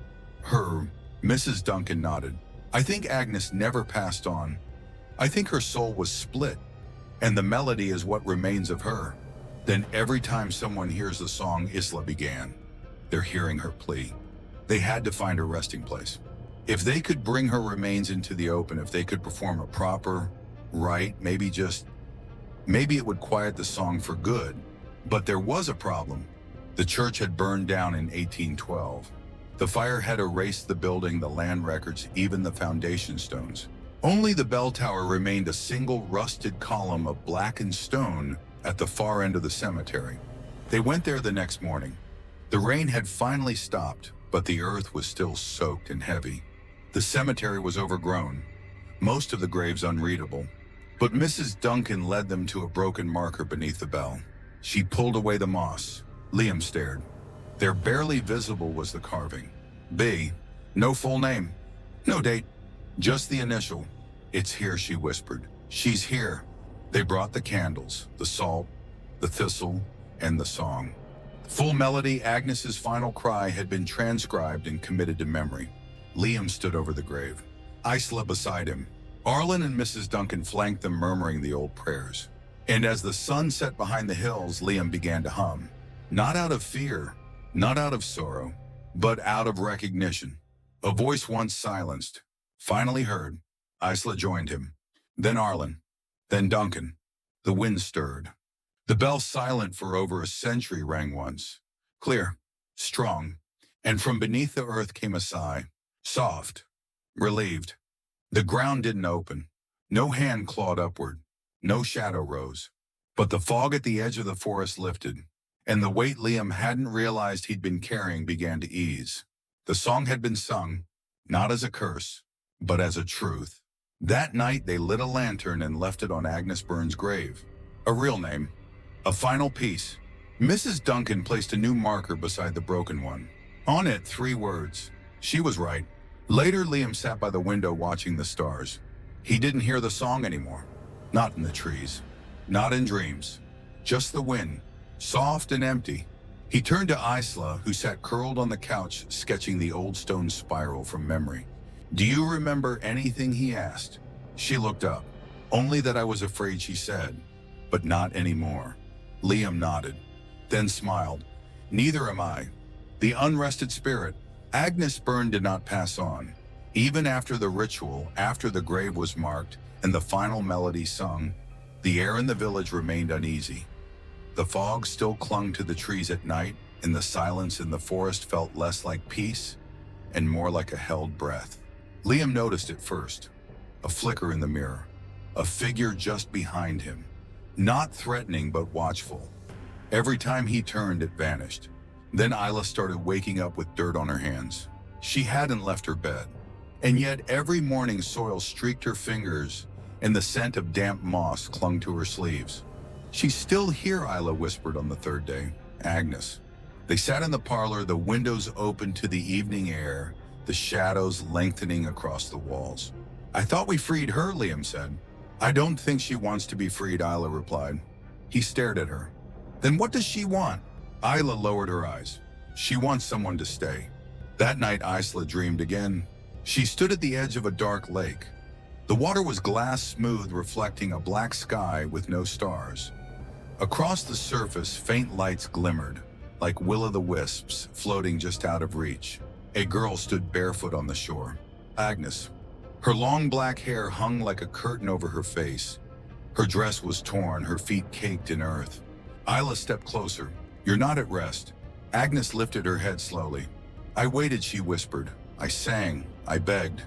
her? Mrs. Duncan nodded. I think Agnes never passed on. I think her soul was split, and the melody is what remains of her. Then every time someone hears the song Isla began, they're hearing her plea. They had to find her resting place. If they could bring her remains into the open, if they could perform a proper rite, maybe it would quiet the song for good. But there was a problem. The church had burned down in 1812. The fire had erased the building, the land records, even the foundation stones. Only the bell tower remained, a single rusted column of blackened stone at the far end of the cemetery. They went there the next morning. The rain had finally stopped, but the earth was still soaked and heavy. The cemetery was overgrown, most of the graves unreadable. But Mrs. Duncan led them to a broken marker beneath the bell. She pulled away the moss. Liam stared. There, barely visible, was the carving. B. No full name. No date. Just the initial. It's here, she whispered. She's here. They brought the candles, the salt, the thistle, and the song. Full melody, Agnes's final cry, had been transcribed and committed to memory. Liam stood over the grave. Isla beside him. Arlen and Mrs. Duncan flanked them, murmuring the old prayers. And as the sun set behind the hills, Liam began to hum. Not out of fear, not out of sorrow, but out of recognition. A voice once silenced, finally heard. Isla joined him. Then Arlen. Then Duncan. The wind stirred. The bell, silent for over a century, rang once. Clear, strong, and from beneath the earth came a sigh. Soft, relieved. The ground didn't open. No hand clawed upward. No shadow rose. But the fog at the edge of the forest lifted, and the weight Liam hadn't realized he'd been carrying began to ease. The song had been sung, not as a curse, but as a truth. That night they lit a lantern and left it on Agnes Burns' grave. A real name. A final piece. Mrs. Duncan placed a new marker beside the broken one. On it, 3 words. She was right. Later, Liam sat by the window watching the stars. He didn't hear the song anymore. Not in the trees. Not in dreams. Just the wind, soft and empty. He turned to Isla, who sat curled on the couch, sketching the old stone spiral from memory. Do you remember anything, he asked. She looked up. Only that I was afraid, she said. But not anymore. Liam nodded, then smiled. Neither am I. The unrested spirit. Agnes Byrne did not pass on. Even after the ritual, after the grave was marked and the final melody sung, the air in the village remained uneasy. The fog still clung to the trees at night, and the silence in the forest felt less like peace and more like a held breath. Liam noticed it first. A flicker in the mirror. A figure just behind him. Not threatening, but watchful. Every time he turned, it vanished. Then Isla started waking up with dirt on her hands. She hadn't left her bed. And yet every morning soil streaked her fingers, and the scent of damp moss clung to her sleeves. She's still here, Isla whispered on the 3rd day. Agnes. They sat in the parlor, the windows open to the evening air, the shadows lengthening across the walls. I thought we freed her, Liam said. I don't think she wants to be freed, Isla replied. He stared at her. Then what does she want? Isla lowered her eyes. She wants someone to stay. That night, Isla dreamed again. She stood at the edge of a dark lake. The water was glass smooth, reflecting a black sky with no stars. Across the surface, faint lights glimmered, like will-o'-the-wisps floating just out of reach. A girl stood barefoot on the shore. Agnes. Her long black hair hung like a curtain over her face. Her dress was torn, her feet caked in earth. Isla stepped closer. You're not at rest. Agnes lifted her head slowly. I waited, she whispered. I sang. I begged.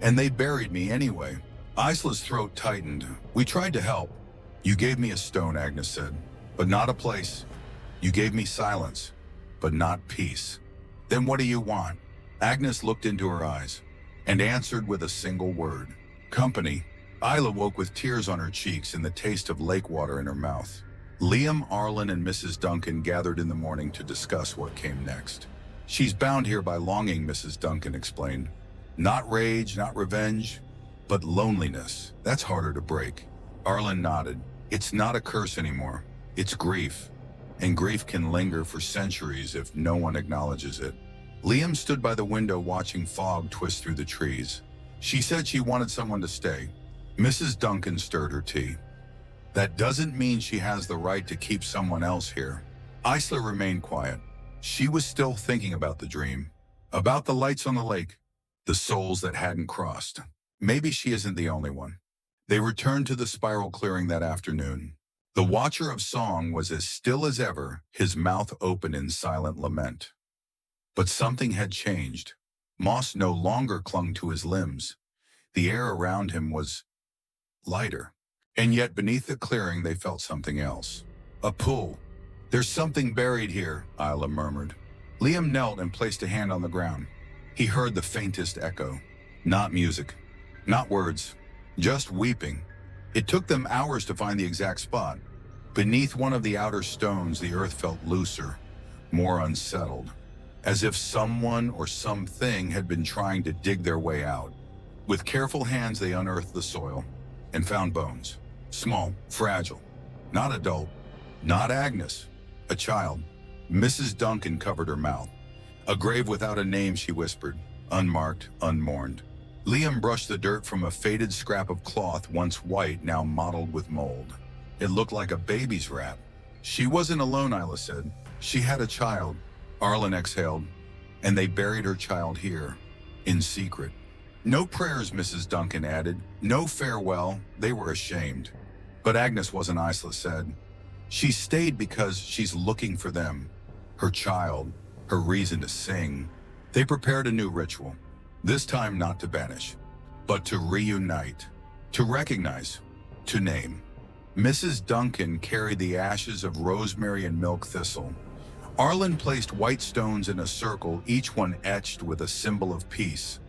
And they buried me anyway. Isla's throat tightened. We tried to help. You gave me a stone, Agnes said, but not a place. You gave me silence, but not peace. Then what do you want? Agnes looked into her eyes and answered with a single word. Company. Isla woke with tears on her cheeks and the taste of lake water in her mouth. Liam, Arlen, and Mrs. Duncan gathered in the morning to discuss what came next. She's bound here by longing, Mrs. Duncan explained. Not rage, not revenge, but loneliness. That's harder to break. Arlen nodded. It's not a curse anymore. It's grief. And grief can linger for centuries if no one acknowledges it. Liam stood by the window watching fog twist through the trees. She said she wanted someone to stay. Mrs. Duncan stirred her tea. That doesn't mean she has the right to keep someone else here. Isla remained quiet. She was still thinking about the dream. About the lights on the lake, the souls that hadn't crossed. Maybe she isn't the only one. They returned to the spiral clearing that afternoon. The Watcher of Song was as still as ever, his mouth open in silent lament. But something had changed. Moss no longer clung to his limbs. The air around him was lighter. And yet beneath the clearing they felt something else. A pull. There's something buried here, Isla murmured. Liam knelt and placed a hand on the ground. He heard the faintest echo. Not music. Not words. Just weeping. It took them hours to find the exact spot. Beneath one of the outer stones, the earth felt looser, more unsettled, as if someone or something had been trying to dig their way out. With careful hands, they unearthed the soil and found bones. Small, fragile, not adult, not Agnes, a child. Mrs. Duncan covered her mouth. A grave without a name, she whispered, unmarked, unmourned. Liam brushed the dirt from a faded scrap of cloth, once white, now mottled with mold. It looked like a baby's wrap. She wasn't alone, Isla said. She had a child. Arlen exhaled. And they buried her child here, in secret. No prayers, Mrs. Duncan added. No farewell. They were ashamed. But Agnes wasn't, Isla said. She stayed because she's looking for them. Her child, her reason to sing. They prepared a new ritual. This time not to banish, but to reunite, to recognize, to name. Mrs. Duncan carried the ashes of rosemary and milk thistle. Arlen placed white stones in a circle, each one etched with a symbol of peace.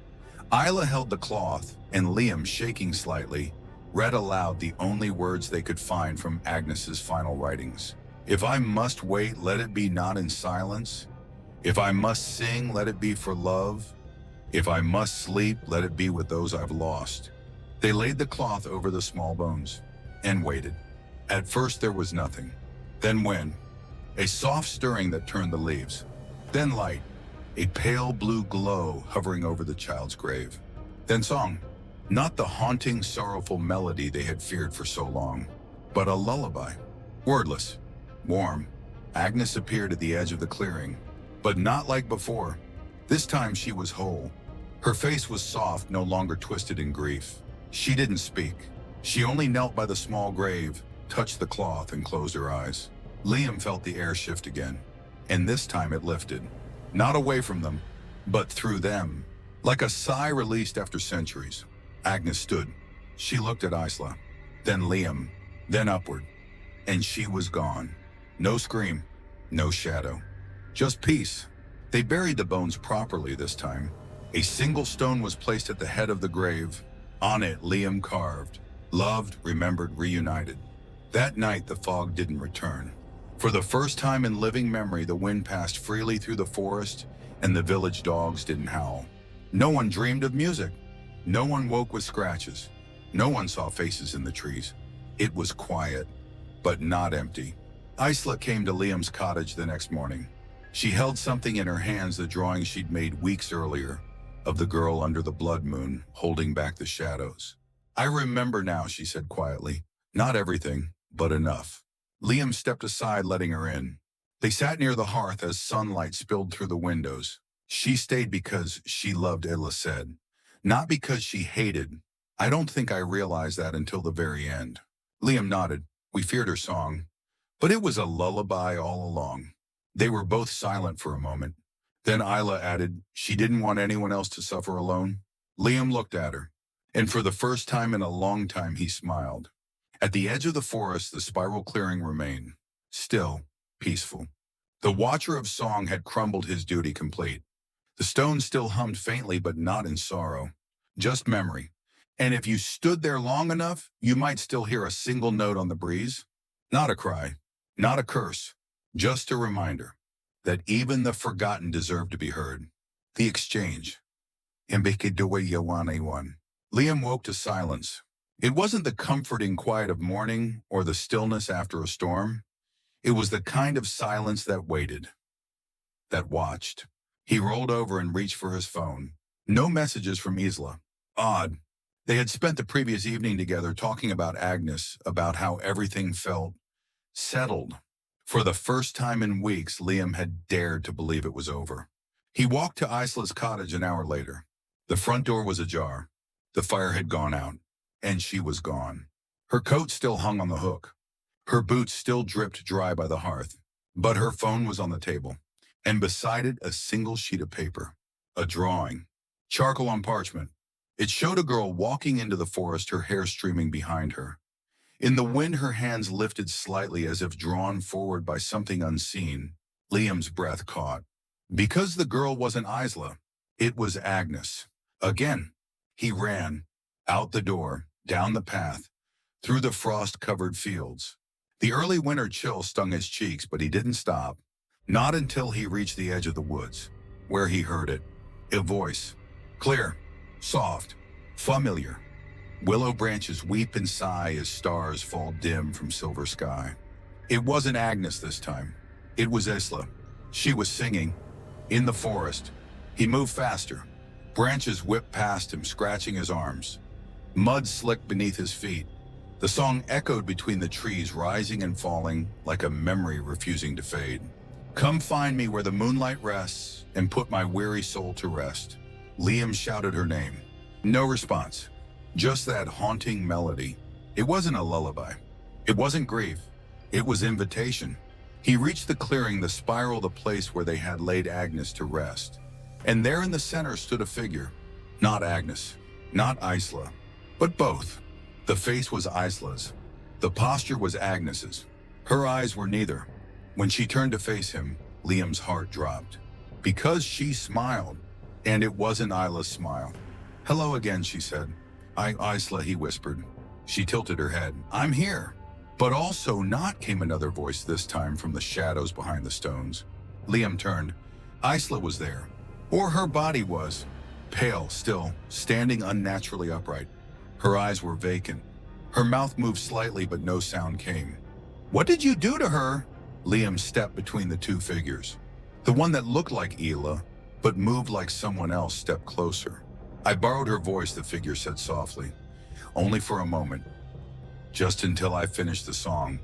Isla held the cloth, and Liam, shaking slightly, read aloud the only words they could find from Agnes's final writings. If I must wait, let it be not in silence. If I must sing, let it be for love. If I must sleep, let it be with those I've lost. They laid the cloth over the small bones and waited. At first there was nothing. Then wind, a soft stirring that turned the leaves. Then light, a pale blue glow hovering over the child's grave. Then song, not the haunting, sorrowful melody they had feared for so long, but a lullaby. Wordless, warm, Agnes appeared at the edge of the clearing, but not like before. This time she was whole. Her face was soft, no longer twisted in grief. She didn't speak. She only knelt by the small grave, touched the cloth, and closed her eyes. Liam felt the air shift again, and this time it lifted. Not away from them, but through them. Like a sigh released after centuries. Agnes stood. She looked at Isla, then Liam, then upward, and she was gone. No scream, no shadow, just peace. They buried the bones properly this time. A single stone was placed at the head of the grave. On it, Liam carved, loved, remembered, reunited. That night, the fog didn't return. For the first time in living memory, the wind passed freely through the forest, and the village dogs didn't howl. No one dreamed of music. No one woke with scratches. No one saw faces in the trees. It was quiet, but not empty. Isla came to Liam's cottage the next morning. She held something in her hands, the drawing she'd made weeks earlier, of the girl under the blood moon, holding back the shadows. I remember now, she said quietly. Not everything, but enough. Liam stepped aside, letting her in. They sat near the hearth as sunlight spilled through the windows. She stayed because she loved, Isla said. Not because she hated. I don't think I realized that until the very end. Liam nodded. We feared her song. But it was a lullaby all along. They were both silent for a moment. Then Isla added, she didn't want anyone else to suffer alone. Liam looked at her, and for the first time in a long time he smiled. At the edge of the forest, the spiral clearing remained, still, peaceful. The Watcher of Song had crumbled, his duty complete. The stone still hummed faintly, but not in sorrow, just memory. And if you stood there long enough, you might still hear a single note on the breeze. Not a cry, not a curse, just a reminder that even the forgotten deserve to be heard. The exchange. Liam woke to silence. It wasn't the comforting quiet of morning or the stillness after a storm. It was the kind of silence that waited, that watched. He rolled over and reached for his phone. No messages from Isla. Odd. They had spent the previous evening together talking about Agnes, about how everything felt settled. For the first time in weeks, Liam had dared to believe it was over. He walked to Isla's cottage an hour later. The front door was ajar. The fire had gone out, and she was gone. Her coat still hung on the hook. Her boots still dripped dry by the hearth. But her phone was on the table, and beside it a single sheet of paper. A drawing. Charcoal on parchment. It showed a girl walking into the forest, her hair streaming behind her. In the wind, her hands lifted slightly as if drawn forward by something unseen. Liam's breath caught. Because the girl wasn't Isla, it was Agnes. Again, he ran, out the door, down the path, through the frost-covered fields. The early winter chill stung his cheeks, but he didn't stop. Not until he reached the edge of the woods, where he heard it. A voice. Clear, soft, familiar. Willow branches weep and sigh as stars fall dim from silver sky. It wasn't Agnes this time. It was Isla. She was singing. In the forest. He moved faster. Branches whipped past him, scratching his arms. Mud slicked beneath his feet. The song echoed between the trees, rising and falling like a memory refusing to fade. Come find me where the moonlight rests and put my weary soul to rest. Liam shouted her name. No response. Just that haunting melody. It wasn't a lullaby. It wasn't grief. It was invitation. He reached the clearing, the spiral, the place where they had laid Agnes to rest. And there in the center stood a figure. Not Agnes, not Isla, but both. The face was Isla's. The posture was Agnes's. Her eyes were neither. When she turned to face him, Liam's heart dropped. Because she smiled, and it wasn't Isla's smile. Hello again, she said. Isla, he whispered. She tilted her head. I'm here. But also not, came another voice, this time from the shadows behind the stones. Liam turned. Isla was there. Or her body was. Pale, still, standing unnaturally upright. Her eyes were vacant. Her mouth moved slightly, but no sound came. What did you do to her? Liam stepped between the two figures. The one that looked like Isla, but moved like someone else, stepped closer. I borrowed her voice, the figure said softly. Only for a moment. Just until I finished the song.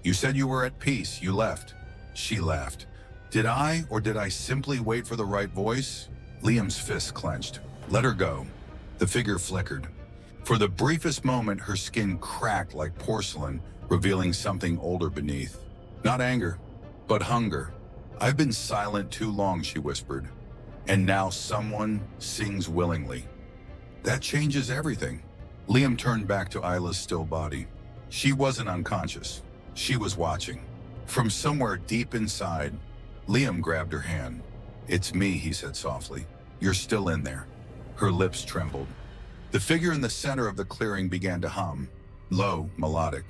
You said you were at peace. You left. She laughed. Did I, or did I simply wait for the right voice? Liam's fist clenched. Let her go. The figure flickered. For the briefest moment, her skin cracked like porcelain, revealing something older beneath. Not anger, but hunger. I've been silent too long, she whispered. And now someone sings willingly. That changes everything. Liam turned back to Isla's still body. She wasn't unconscious. She was watching. From somewhere deep inside, Liam grabbed her hand. It's me, he said softly. You're still in there. Her lips trembled. The figure in the center of the clearing began to hum. Low, melodic.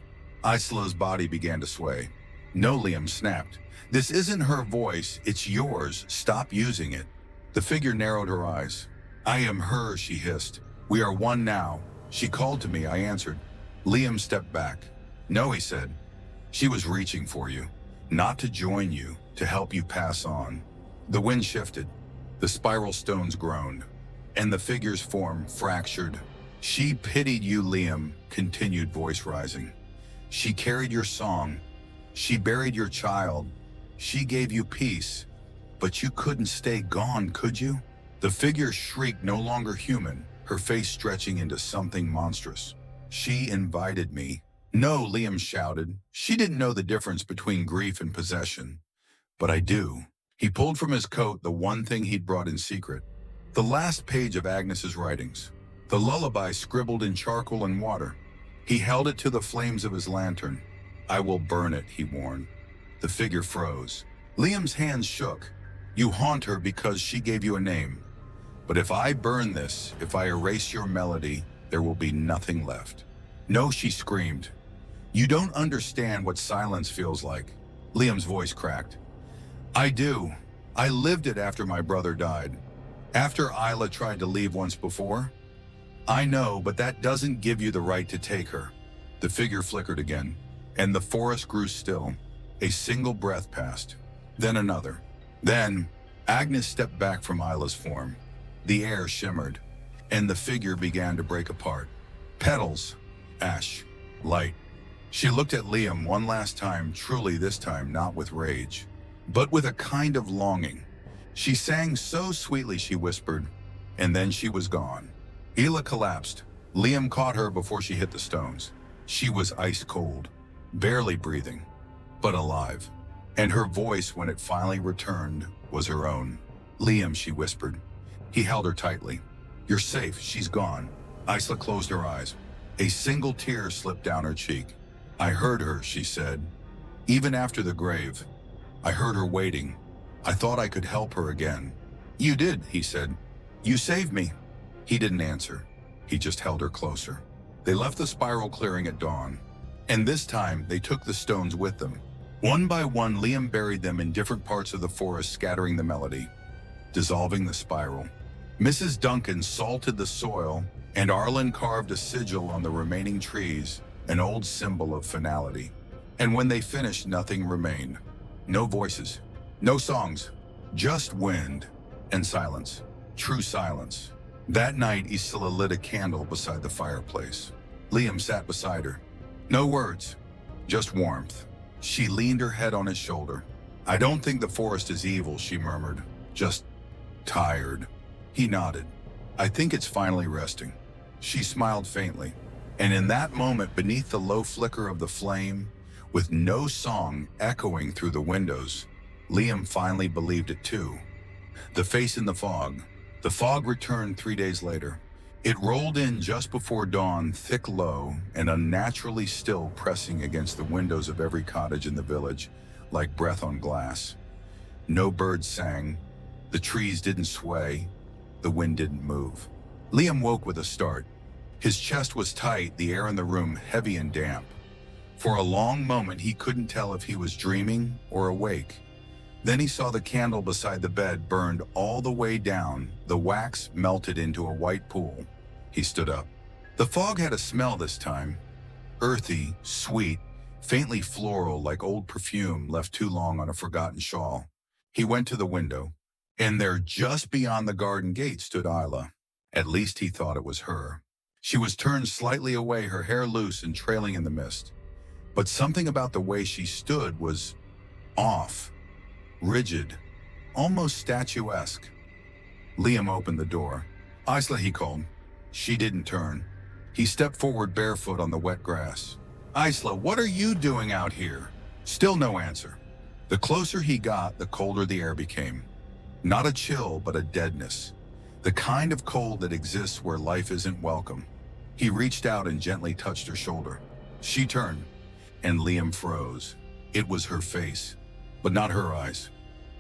Isla's body began to sway. No, Liam snapped. This isn't her voice. It's yours. Stop using it. The figure narrowed her eyes. I am her, she hissed. We are one now. She called to me, I answered. Liam stepped back. No, he said. She was reaching for you. Not to join you, to help you pass on. The wind shifted. The spiral stones groaned. And the figure's form fractured. She pitied you, Liam, continued voice rising. She carried your song. She buried your child. She gave you peace. But you couldn't stay gone, could you? The figure shrieked, no longer human, her face stretching into something monstrous. She invited me. No, Liam shouted. She didn't know the difference between grief and possession. But I do. He pulled from his coat the one thing he'd brought in secret. The last page of Agnes's writings. The lullaby scribbled in charcoal and water. He held it to the flames of his lantern. I will burn it, he warned. The figure froze. Liam's hands shook. You haunt her because she gave you a name. But if I burn this, if I erase your melody, there will be nothing left. No, she screamed. You don't understand what silence feels like. Liam's voice cracked. I do. I lived it after my brother died. After Isla tried to leave once before. I know, but that doesn't give you the right to take her. The figure flickered again, and the forest grew still. A single breath passed, then another. Then, Agnes stepped back from Isla's form. The air shimmered, and the figure began to break apart. Petals, ash, light. She looked at Liam one last time, truly this time not with rage, but with a kind of longing. She sang so sweetly, she whispered, and then she was gone. Hila collapsed. Liam caught her before she hit the stones. She was ice cold, barely breathing, but alive. And her voice, when it finally returned, was her own. Liam, she whispered. He held her tightly. You're safe, she's gone. Isla closed her eyes. A single tear slipped down her cheek. I heard her, she said. Even after the grave, I heard her waiting. I thought I could help her again. You did, he said. You saved me. He didn't answer. He just held her closer. They left the spiral clearing at dawn, and this time they took the stones with them. One by one, Liam buried them in different parts of the forest, scattering the melody, dissolving the spiral. Mrs. Duncan salted the soil, and Arlen carved a sigil on the remaining trees, an old symbol of finality. And when they finished, nothing remained. No voices, no songs, just wind and silence, true silence. That night, Isla lit a candle beside the fireplace. Liam sat beside her. No words, just warmth. She leaned her head on his shoulder. I don't think the forest is evil, she murmured. Just tired. He nodded. I think it's finally resting. She smiled faintly. And in that moment, beneath the low flicker of the flame, with no song echoing through the windows, Liam finally believed it too. The face in the fog. The fog returned 3 days later. It rolled in just before dawn, thick, low, and unnaturally still, pressing against the windows of every cottage in the village, like breath on glass. No birds sang. The trees didn't sway. The wind didn't move. Liam woke with a start. His chest was tight, the air in the room heavy and damp. For a long moment, he couldn't tell if he was dreaming or awake. Then he saw the candle beside the bed burned all the way down. The wax melted into a white pool. He stood up. The fog had a smell this time. Earthy, sweet, faintly floral, like old perfume left too long on a forgotten shawl. He went to the window, and there, just beyond the garden gate, stood Isla. At least he thought it was her. She was turned slightly away, her hair loose and trailing in the mist. But something about the way she stood was off. Rigid, almost statuesque. Liam opened the door. Isla, he called. She didn't turn. He stepped forward barefoot on the wet grass. Isla, what are you doing out here? Still no answer. The closer he got, the colder the air became. Not a chill, but a deadness. The kind of cold that exists where life isn't welcome. He reached out and gently touched her shoulder. She turned, and Liam froze. It was her face, but not her eyes.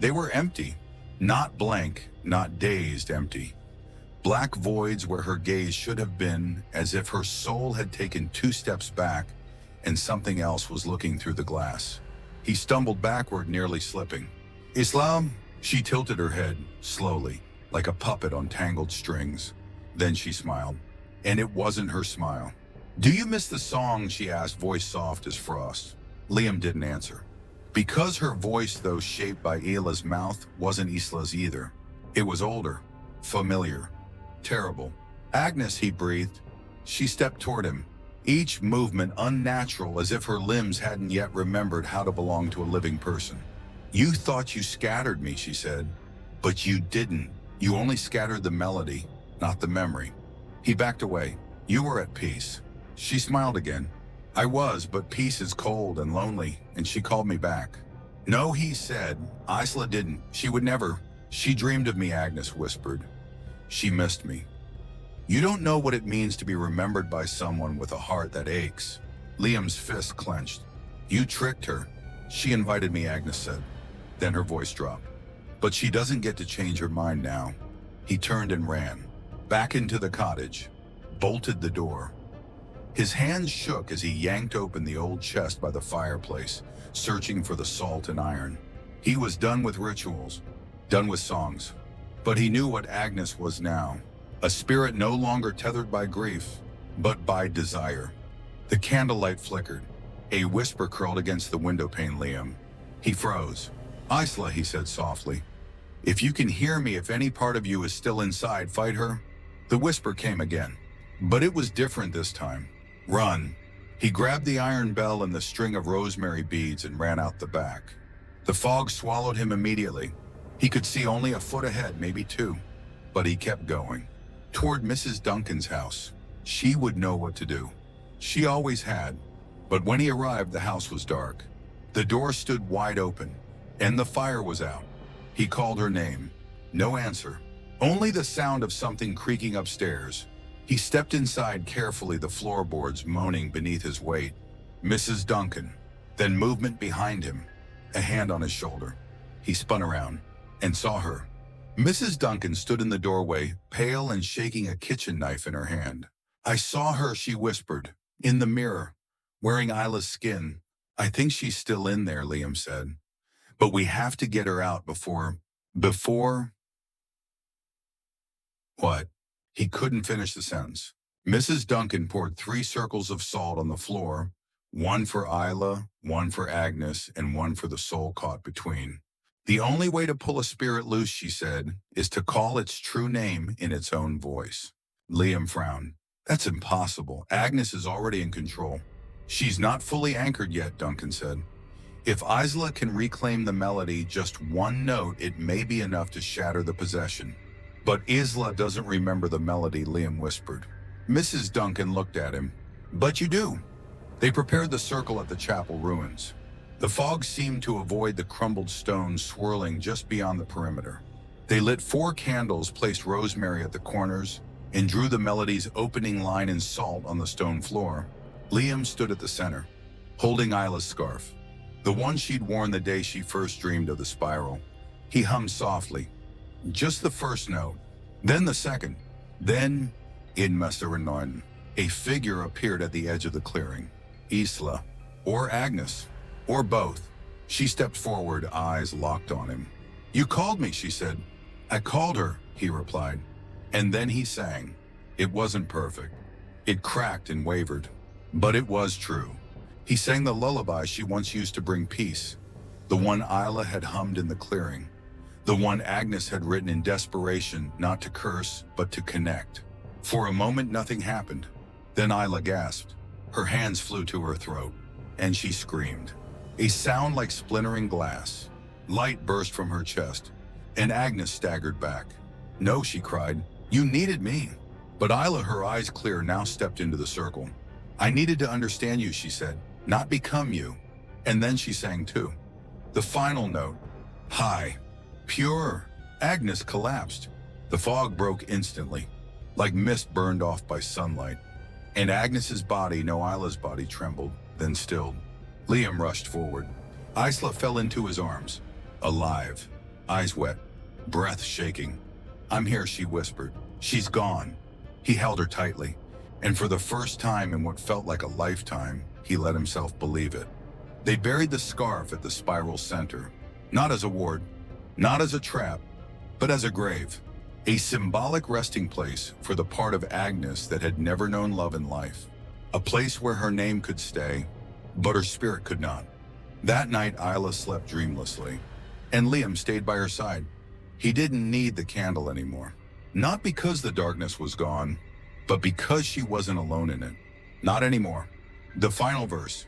They were empty, not blank, not dazed, empty. Black voids where her gaze should have been, as if her soul had taken 2 steps back and something else was looking through the glass. He stumbled backward, nearly slipping. Islam? She tilted her head, slowly, like a puppet on tangled strings. Then she smiled, and it wasn't her smile. Do you miss the song, she asked, voice soft as frost. Liam didn't answer. Because her voice, though shaped by Isla's mouth, wasn't Isla's either. It was older, familiar, terrible. Agnes, he breathed. She stepped toward him, each movement unnatural, as if her limbs hadn't yet remembered how to belong to a living person. You thought you scattered me, she said, but you didn't. You only scattered the melody, not the memory. He backed away. You were at peace. She smiled again. I was, but peace is cold and lonely, and she called me back. No, he said. Isla didn't. She would never. She dreamed of me, Agnes whispered. She missed me. You don't know what it means to be remembered by someone with a heart that aches. Liam's fist clenched. You tricked her. She invited me, Agnes said. Then her voice dropped. But she doesn't get to change her mind now. He turned and ran, back into the cottage, bolted the door. His hands shook as he yanked open the old chest by the fireplace, searching for the salt and iron. He was done with rituals, done with songs. But he knew what Agnes was now, a spirit no longer tethered by grief, but by desire. The candlelight flickered. A whisper curled against the windowpane, Liam. He froze. Isla, he said softly. If you can hear me, if any part of you is still inside, fight her. The whisper came again, but it was different this time. Run. He grabbed the iron bell and the string of rosemary beads and ran out the back. The fog swallowed him immediately. He could see only a foot ahead, maybe two, but he kept going. Toward Mrs. Duncan's house. She would know what to do. She always had. But when he arrived, the house was dark. The door stood wide open, and the fire was out. He called her name. No answer. Only the sound of something creaking upstairs. He stepped inside carefully, the floorboards moaning beneath his weight. Mrs. Duncan. Then movement behind him, a hand on his shoulder. He spun around and saw her. Mrs. Duncan stood in the doorway, pale and shaking a kitchen knife in her hand. I saw her, she whispered, in the mirror, wearing Isla's skin. I think she's still in there, Liam said. But we have to get her out before... What? He couldn't finish the sentence. Mrs. Duncan poured 3 circles of salt on the floor, one for Isla, one for Agnes, and one for the soul caught between. The only way to pull a spirit loose, she said, is to call its true name in its own voice. Liam frowned. That's impossible. Agnes is already in control. She's not fully anchored yet, Duncan said. If Isla can reclaim the melody, just one note, it may be enough to shatter the possession. But Isla doesn't remember the melody, Liam whispered. Mrs. Duncan looked at him. But you do. They prepared the circle at the chapel ruins. The fog seemed to avoid the crumbled stones swirling just beyond the perimeter. They lit 4 candles, placed rosemary at the corners, and drew the melody's opening line in salt on the stone floor. Liam stood at the center, holding Isla's scarf, the one she'd worn the day she first dreamed of the spiral. He hummed softly, just the first note, then the second, then, in Messerenoin, a figure appeared at the edge of the clearing. Isla, or Agnes, or both. She stepped forward, eyes locked on him. You called me, she said. I called her, he replied. And then he sang. It wasn't perfect. It cracked and wavered. But it was true. He sang the lullaby she once used to bring peace, the one Isla had hummed in the clearing, the one Agnes had written in desperation, not to curse, but to connect. For a moment, nothing happened. Then Isla gasped. Her hands flew to her throat, and she screamed. A sound like splintering glass. Light burst from her chest, and Agnes staggered back. No, she cried. You needed me. But Isla, her eyes clear, now stepped into the circle. I needed to understand you, she said, not become you. And then she sang too. The final note. High. Pure. Agnes collapsed. The fog broke instantly, like mist burned off by sunlight. And Agnes's body, no Isla's body, trembled, then stilled. Liam rushed forward. Isla fell into his arms, alive, eyes wet, breath shaking. I'm here, she whispered. She's gone. He held her tightly, and for the first time in what felt like a lifetime, he let himself believe it. They buried the scarf at the spiral center, not as a ward, not as a trap, but as a grave, a symbolic resting place for the part of Agnes that had never known love in life, a place where her name could stay, but her spirit could not. That night, Isla slept dreamlessly, and Liam stayed by her side. He didn't need the candle anymore. Not because the darkness was gone, but because she wasn't alone in it. Not anymore. The final verse.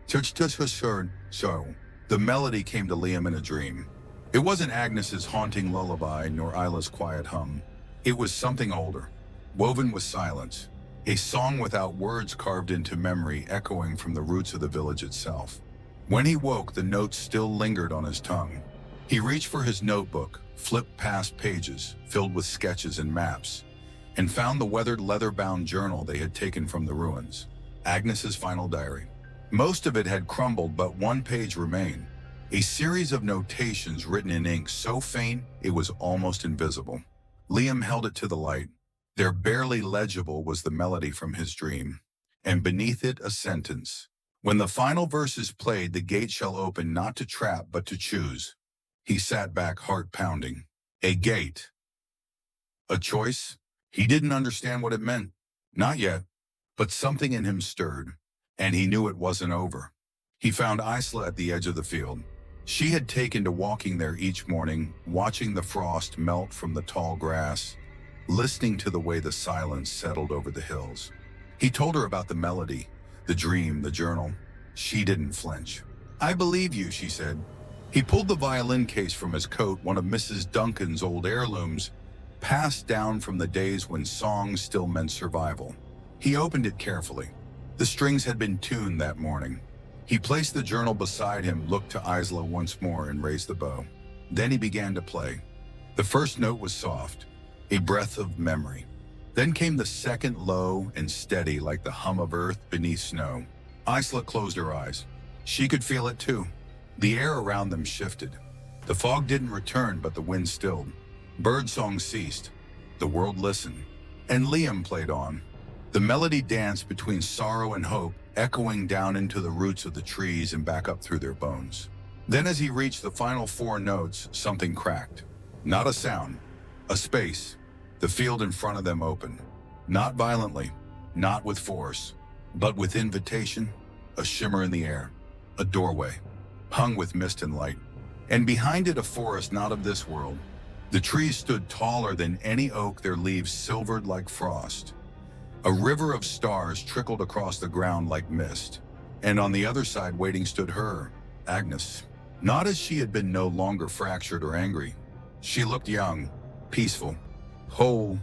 So, the melody came to Liam in a dream. It wasn't Agnes's haunting lullaby nor Isla's quiet hum. It was something older, woven with silence, a song without words carved into memory, echoing from the roots of the village itself. When he woke, the notes still lingered on his tongue. He reached for his notebook, flipped past pages filled with sketches and maps, and found the weathered leather-bound journal they had taken from the ruins, Agnes's final diary. Most of it had crumbled, but one page remained, a series of notations written in ink so faint it was almost invisible. Liam held it to the light. There, barely legible, was the melody from his dream, and beneath it a sentence. When the final verses played, the gate shall open, not to trap, but to choose. He sat back, heart pounding. A gate. A choice? He didn't understand what it meant. Not yet. But something in him stirred, and he knew it wasn't over. He found Isla at the edge of the field. She had taken to walking there each morning, watching the frost melt from the tall grass, listening to the way the silence settled over the hills. He told her about the melody, the dream, the journal. She didn't flinch. I believe you, she said. He pulled the violin case from his coat, one of Mrs. Duncan's old heirlooms, passed down from the days when songs still meant survival. He opened it carefully. The strings had been tuned that morning. He placed the journal beside him, looked to Isla once more, and raised the bow. Then he began to play. The first note was soft, a breath of memory. Then came the second, low and steady, like the hum of earth beneath snow. Isla closed her eyes. She could feel it too. The air around them shifted. The fog didn't return, but the wind stilled. Birdsong ceased. The world listened. And Liam played on. The melody danced between sorrow and hope, echoing down into the roots of the trees and back up through their bones. Then as he reached the final four notes, something cracked. Not a sound, a space. The field in front of them opened. Not violently, not with force, but with invitation, a shimmer in the air, a doorway, hung with mist and light. And behind it a forest not of this world. The trees stood taller than any oak, their leaves silvered like frost. A river of stars trickled across the ground like mist. And on the other side waiting stood her, Agnes. Not as she had been, no longer fractured or angry. She looked young, peaceful, whole,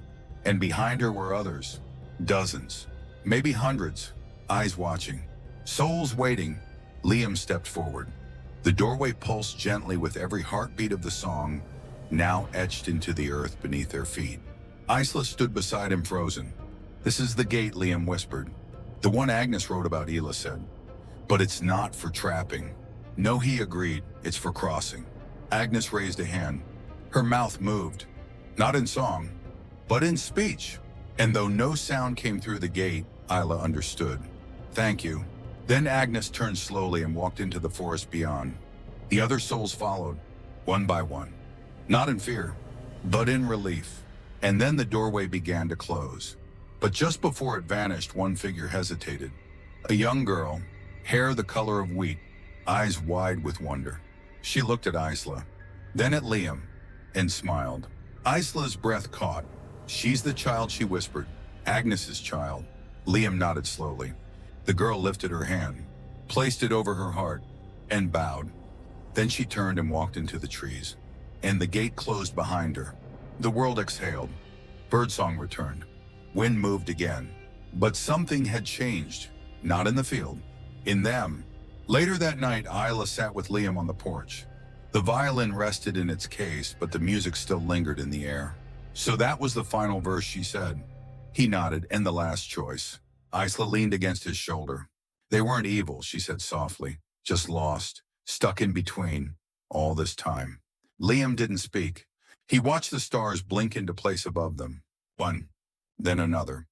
and behind her were others, dozens, maybe hundreds, eyes watching, souls waiting. Liam stepped forward. The doorway pulsed gently with every heartbeat of the song, now etched into the earth beneath their feet. Isla stood beside him, frozen. "This is the gate," Liam whispered. "The one Agnes wrote about," Ela said. "But it's not for trapping." "No," he agreed, "it's for crossing." Agnes raised a hand. Her mouth moved, not in song, but in speech. And though no sound came through the gate, Isla understood. "Thank you." Then Agnes turned slowly and walked into the forest beyond. The other souls followed, one by one. Not in fear, but in relief. And then the doorway began to close. But just before it vanished, one figure hesitated. A young girl, hair the color of wheat, eyes wide with wonder. She looked at Isla, then at Liam, and smiled. Isla's breath caught. "She's the child," she whispered. "Agnes's child." Liam nodded slowly. The girl lifted her hand, placed it over her heart, and bowed. Then she turned and walked into the trees, and the gate closed behind her. The world exhaled. Birdsong returned. Wind moved again. But something had changed, not in the field, in them. Later that night, Isla sat with Liam on the porch. The violin rested in its case, but the music still lingered in the air. "So that was the final verse," she said. He nodded. "And the last choice." Isla leaned against his shoulder. "They weren't evil," she said softly, "just lost, stuck in between, all this time." Liam didn't speak. He watched the stars blink into place above them. One, then another,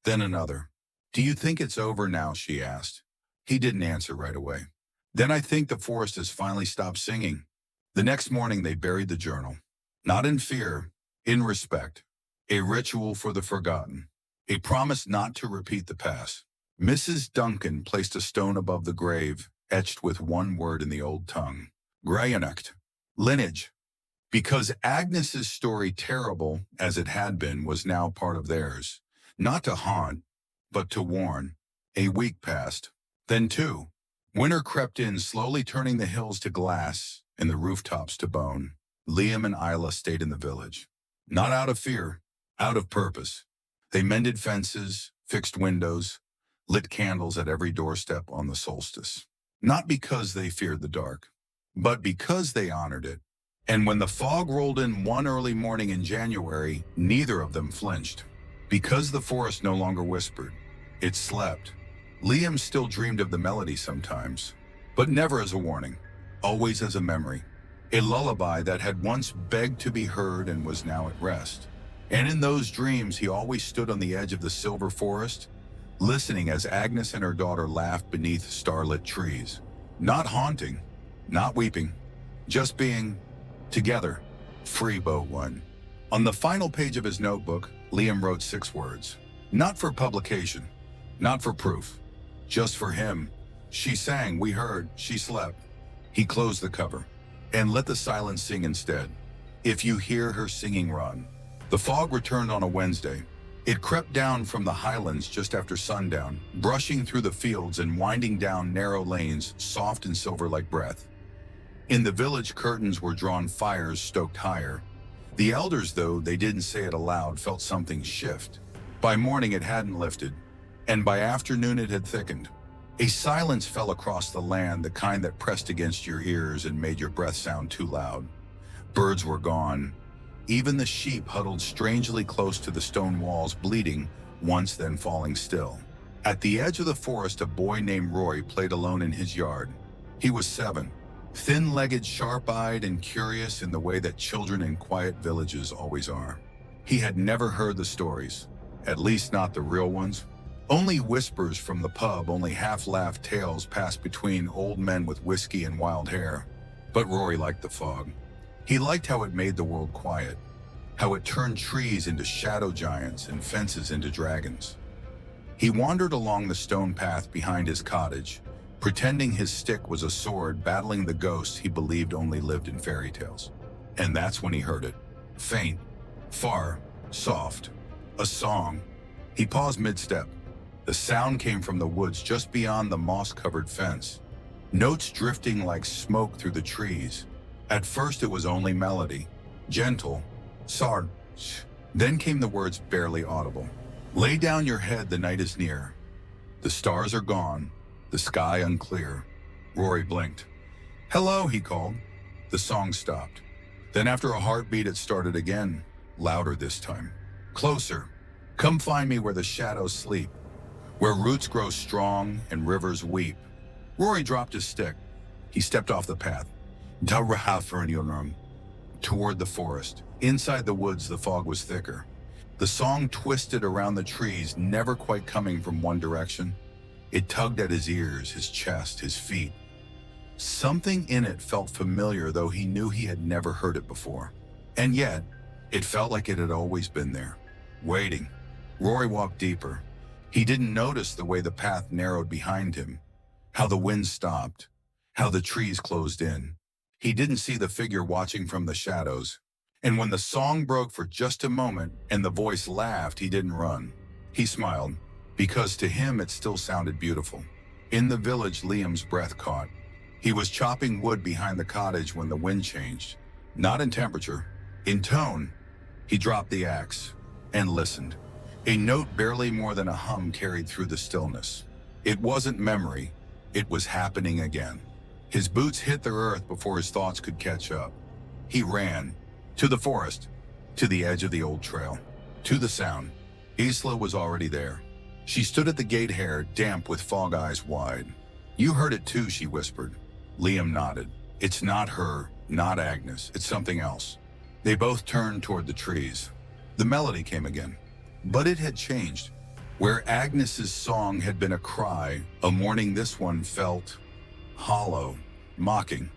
then another. "Do you think it's over now?" she asked. He didn't answer right away. "Then I think the forest has finally stopped singing." The next morning they buried the journal. Not in fear, in respect. A ritual for the forgotten. A promise not to repeat the past. Mrs. Duncan placed a stone above the grave, etched with one word in the old tongue. Grayonacht. Lineage. Because Agnes's story, terrible as it had been, was now part of theirs. Not to haunt, but to warn. A week passed. Then two. Winter crept in, slowly turning the hills to glass and the rooftops to bone. Liam and Isla stayed in the village. Not out of fear, out of purpose. They mended fences, fixed windows, lit candles at every doorstep on the solstice. Not because they feared the dark, but because they honored it. And when the fog rolled in one early morning in January, neither of them flinched. Because the forest no longer whispered, it slept. Liam still dreamed of the melody sometimes, but never as a warning, always as a memory. A lullaby that had once begged to be heard and was now at rest. And in those dreams, he always stood on the edge of the silver forest, listening as Agnes and her daughter laughed beneath starlit trees. Not haunting, not weeping, just being together, free boat one. On the final page of his notebook, Liam wrote 6 words. Not for publication, not for proof, just for him. She sang, we heard, she slept. He closed the cover and let the silence sing instead. If you hear her singing, run. The fog returned on a Wednesday. It crept down from the highlands just after sundown, brushing through the fields and winding down narrow lanes, soft and silver like breath. In the village, curtains were drawn, fires stoked higher. The elders, though they didn't say it aloud, felt something shift. By morning it hadn't lifted, and by afternoon it had thickened. A silence fell across the land, the kind that pressed against your ears and made your breath sound too loud. Birds were gone. Even the sheep huddled strangely close to the stone walls, bleating once, then falling still. At the edge of the forest, a boy named Roy played alone in his yard. He was 7, thin-legged, sharp-eyed, and curious in the way that children in quiet villages always are. He had never heard the stories, at least not the real ones. Only whispers from the pub, only half-laughed tales passed between old men with whiskey and wild hair. But Rory liked the fog. He liked how it made the world quiet, how it turned trees into shadow giants and fences into dragons. He wandered along the stone path behind his cottage, pretending his stick was a sword, battling the ghosts he believed only lived in fairy tales. And that's when he heard it. Faint, far, soft. A song. He paused mid-step. The sound came from the woods just beyond the moss-covered fence, notes drifting like smoke through the trees. At first it was only melody, gentle, soft. Then came the words barely audible. Lay down your head, the night is near. The stars are gone, the sky unclear. Rory blinked. Hello, he called. The song stopped. Then after a heartbeat it started again, louder this time. Closer. Come find me where the shadows sleep, where roots grow strong and rivers weep. Rory dropped his stick. He stepped off the path. Toward the forest. Inside the woods, the fog was thicker. The song twisted around the trees, never quite coming from one direction. It tugged at his ears, his chest, his feet. Something in it felt familiar, though he knew he had never heard it before. And yet, it felt like it had always been there, waiting. Rory walked deeper. He didn't notice the way the path narrowed behind him, how the wind stopped, how the trees closed in. He didn't see the figure watching from the shadows. And when the song broke for just a moment and the voice laughed, he didn't run. He smiled, because to him it still sounded beautiful. In the village, Liam's breath caught. He was chopping wood behind the cottage when the wind changed. Not in temperature, in tone. He dropped the axe and listened. A note barely more than a hum carried through the stillness. It wasn't memory, it was happening again. His boots hit the earth before his thoughts could catch up. He ran. To the forest, to the edge of the old trail, to the sound. Isla was already there. She stood at the gate, hair damp with fog, eyes wide. You heard it too, she whispered. Liam nodded. It's not her, not Agnes, it's something else. They both turned toward the trees. The melody came again, but it had changed. Where Agnes's song had been a cry, a mourning, this one felt hollow, mocking.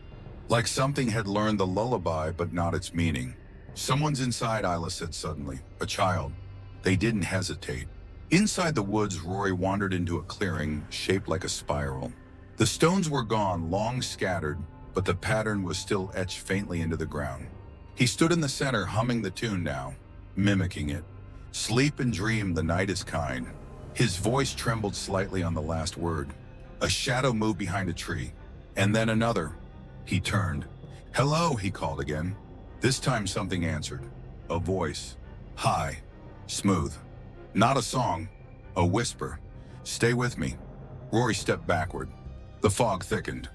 Like something had learned the lullaby, but not its meaning. Someone's inside, Isla said suddenly. A child. They didn't hesitate. Inside the woods, Rory wandered into a clearing shaped like a spiral. The stones were gone, long scattered, but the pattern was still etched faintly into the ground. He stood in the center, humming the tune now, mimicking it. Sleep and dream, the night is kind. His voice trembled slightly on the last word. A shadow moved behind a tree, and then another. He turned. Hello, he called again. This time something answered. A voice. High. Smooth. Not a song. A whisper. Stay with me. Rory stepped backward. The fog thickened,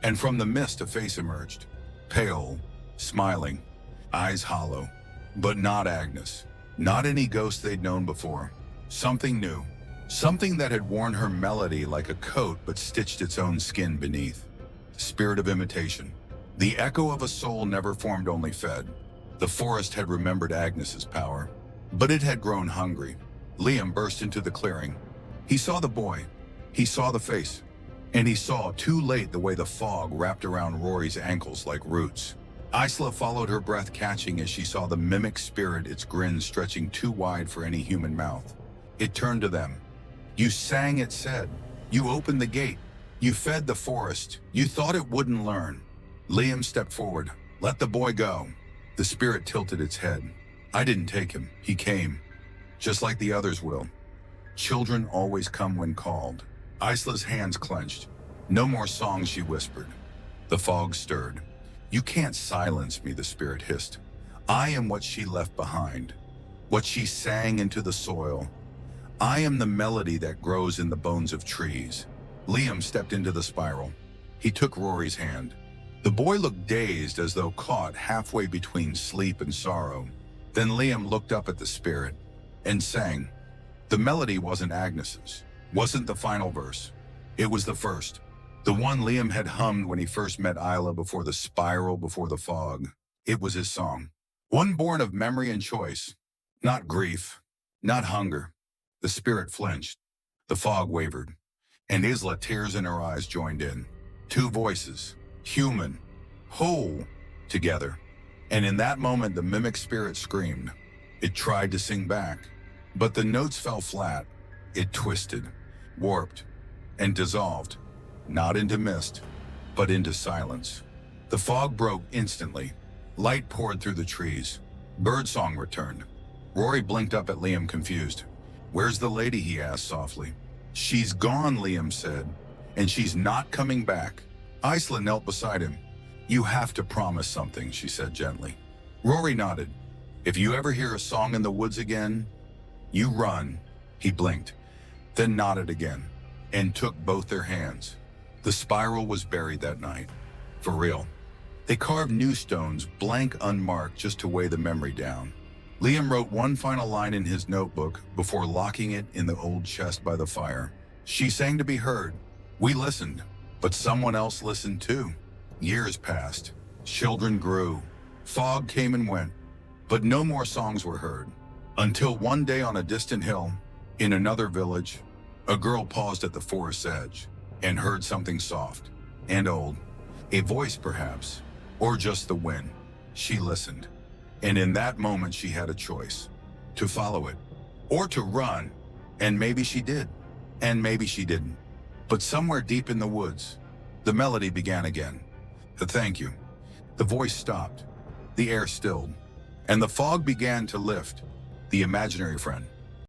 and from the mist a face emerged. Pale. Smiling. Eyes hollow. But not Agnes. Not any ghost they'd known before. Something new. Something that had worn her melody like a coat but stitched its own skin beneath. Spirit of imitation. The echo of a soul never formed, only fed. The forest had remembered Agnes's power, but it had grown hungry. Liam burst into the clearing. He saw the boy. He saw the face. And he saw, too late, the way the fog wrapped around Rory's ankles like roots. Isla followed, her breath catching as she saw the mimic spirit, its grin stretching too wide for any human mouth. It turned to them. You sang, it said. You opened the gate. You fed the forest. You thought it wouldn't learn. Liam stepped forward. Let the boy go. The spirit tilted its head. I didn't take him. He came. Just like the others will. Children always come when called. Isla's hands clenched. No more songs, she whispered. The fog stirred. "You can't silence me," the spirit hissed. "I am what she left behind, what she sang into the soil. I am the melody that grows in the bones of trees." Liam stepped into the spiral. He took Rory's hand. The boy looked dazed, as though caught halfway between sleep and sorrow. Then Liam looked up at the spirit and sang. The melody wasn't Agnes's, wasn't the final verse. It was the first. The one Liam had hummed when he first met Isla before the spiral, before the fog. It was his song. One born of memory and choice, not grief, not hunger. The spirit flinched. The fog wavered. And Isla, tears in her eyes, joined in. Two voices, human, whole, together. And in that moment, the mimic spirit screamed. It tried to sing back, but the notes fell flat. It twisted, warped, and dissolved, not into mist, but into silence. The fog broke instantly. Light poured through the trees. Birdsong returned. Rory blinked up at Liam, confused. "Where's the lady?" he asked softly. "She's gone," Liam said, "and she's not coming back." Isla knelt beside him. "You have to promise something," she said gently. Rory nodded. "If you ever hear a song in the woods again, you run." He blinked, then nodded again, and took both their hands. The spiral was buried that night. For real. They carved new stones, blank, unmarked, just to weigh the memory down. Liam wrote one final line in his notebook before locking it in the old chest by the fire. She sang to be heard. We listened, but someone else listened too. Years passed. Children grew. Fog came and went, but no more songs were heard. Until one day on a distant hill, in another village, a girl paused at the forest's edge and heard something soft and old. A voice perhaps, or just the wind. She listened. And in that moment, she had a choice: to follow it, or to run. And maybe she did, and maybe she didn't. But somewhere deep in the woods, the melody began again. The thank you. The voice stopped. The air stilled. And the fog began to lift. The imaginary friend.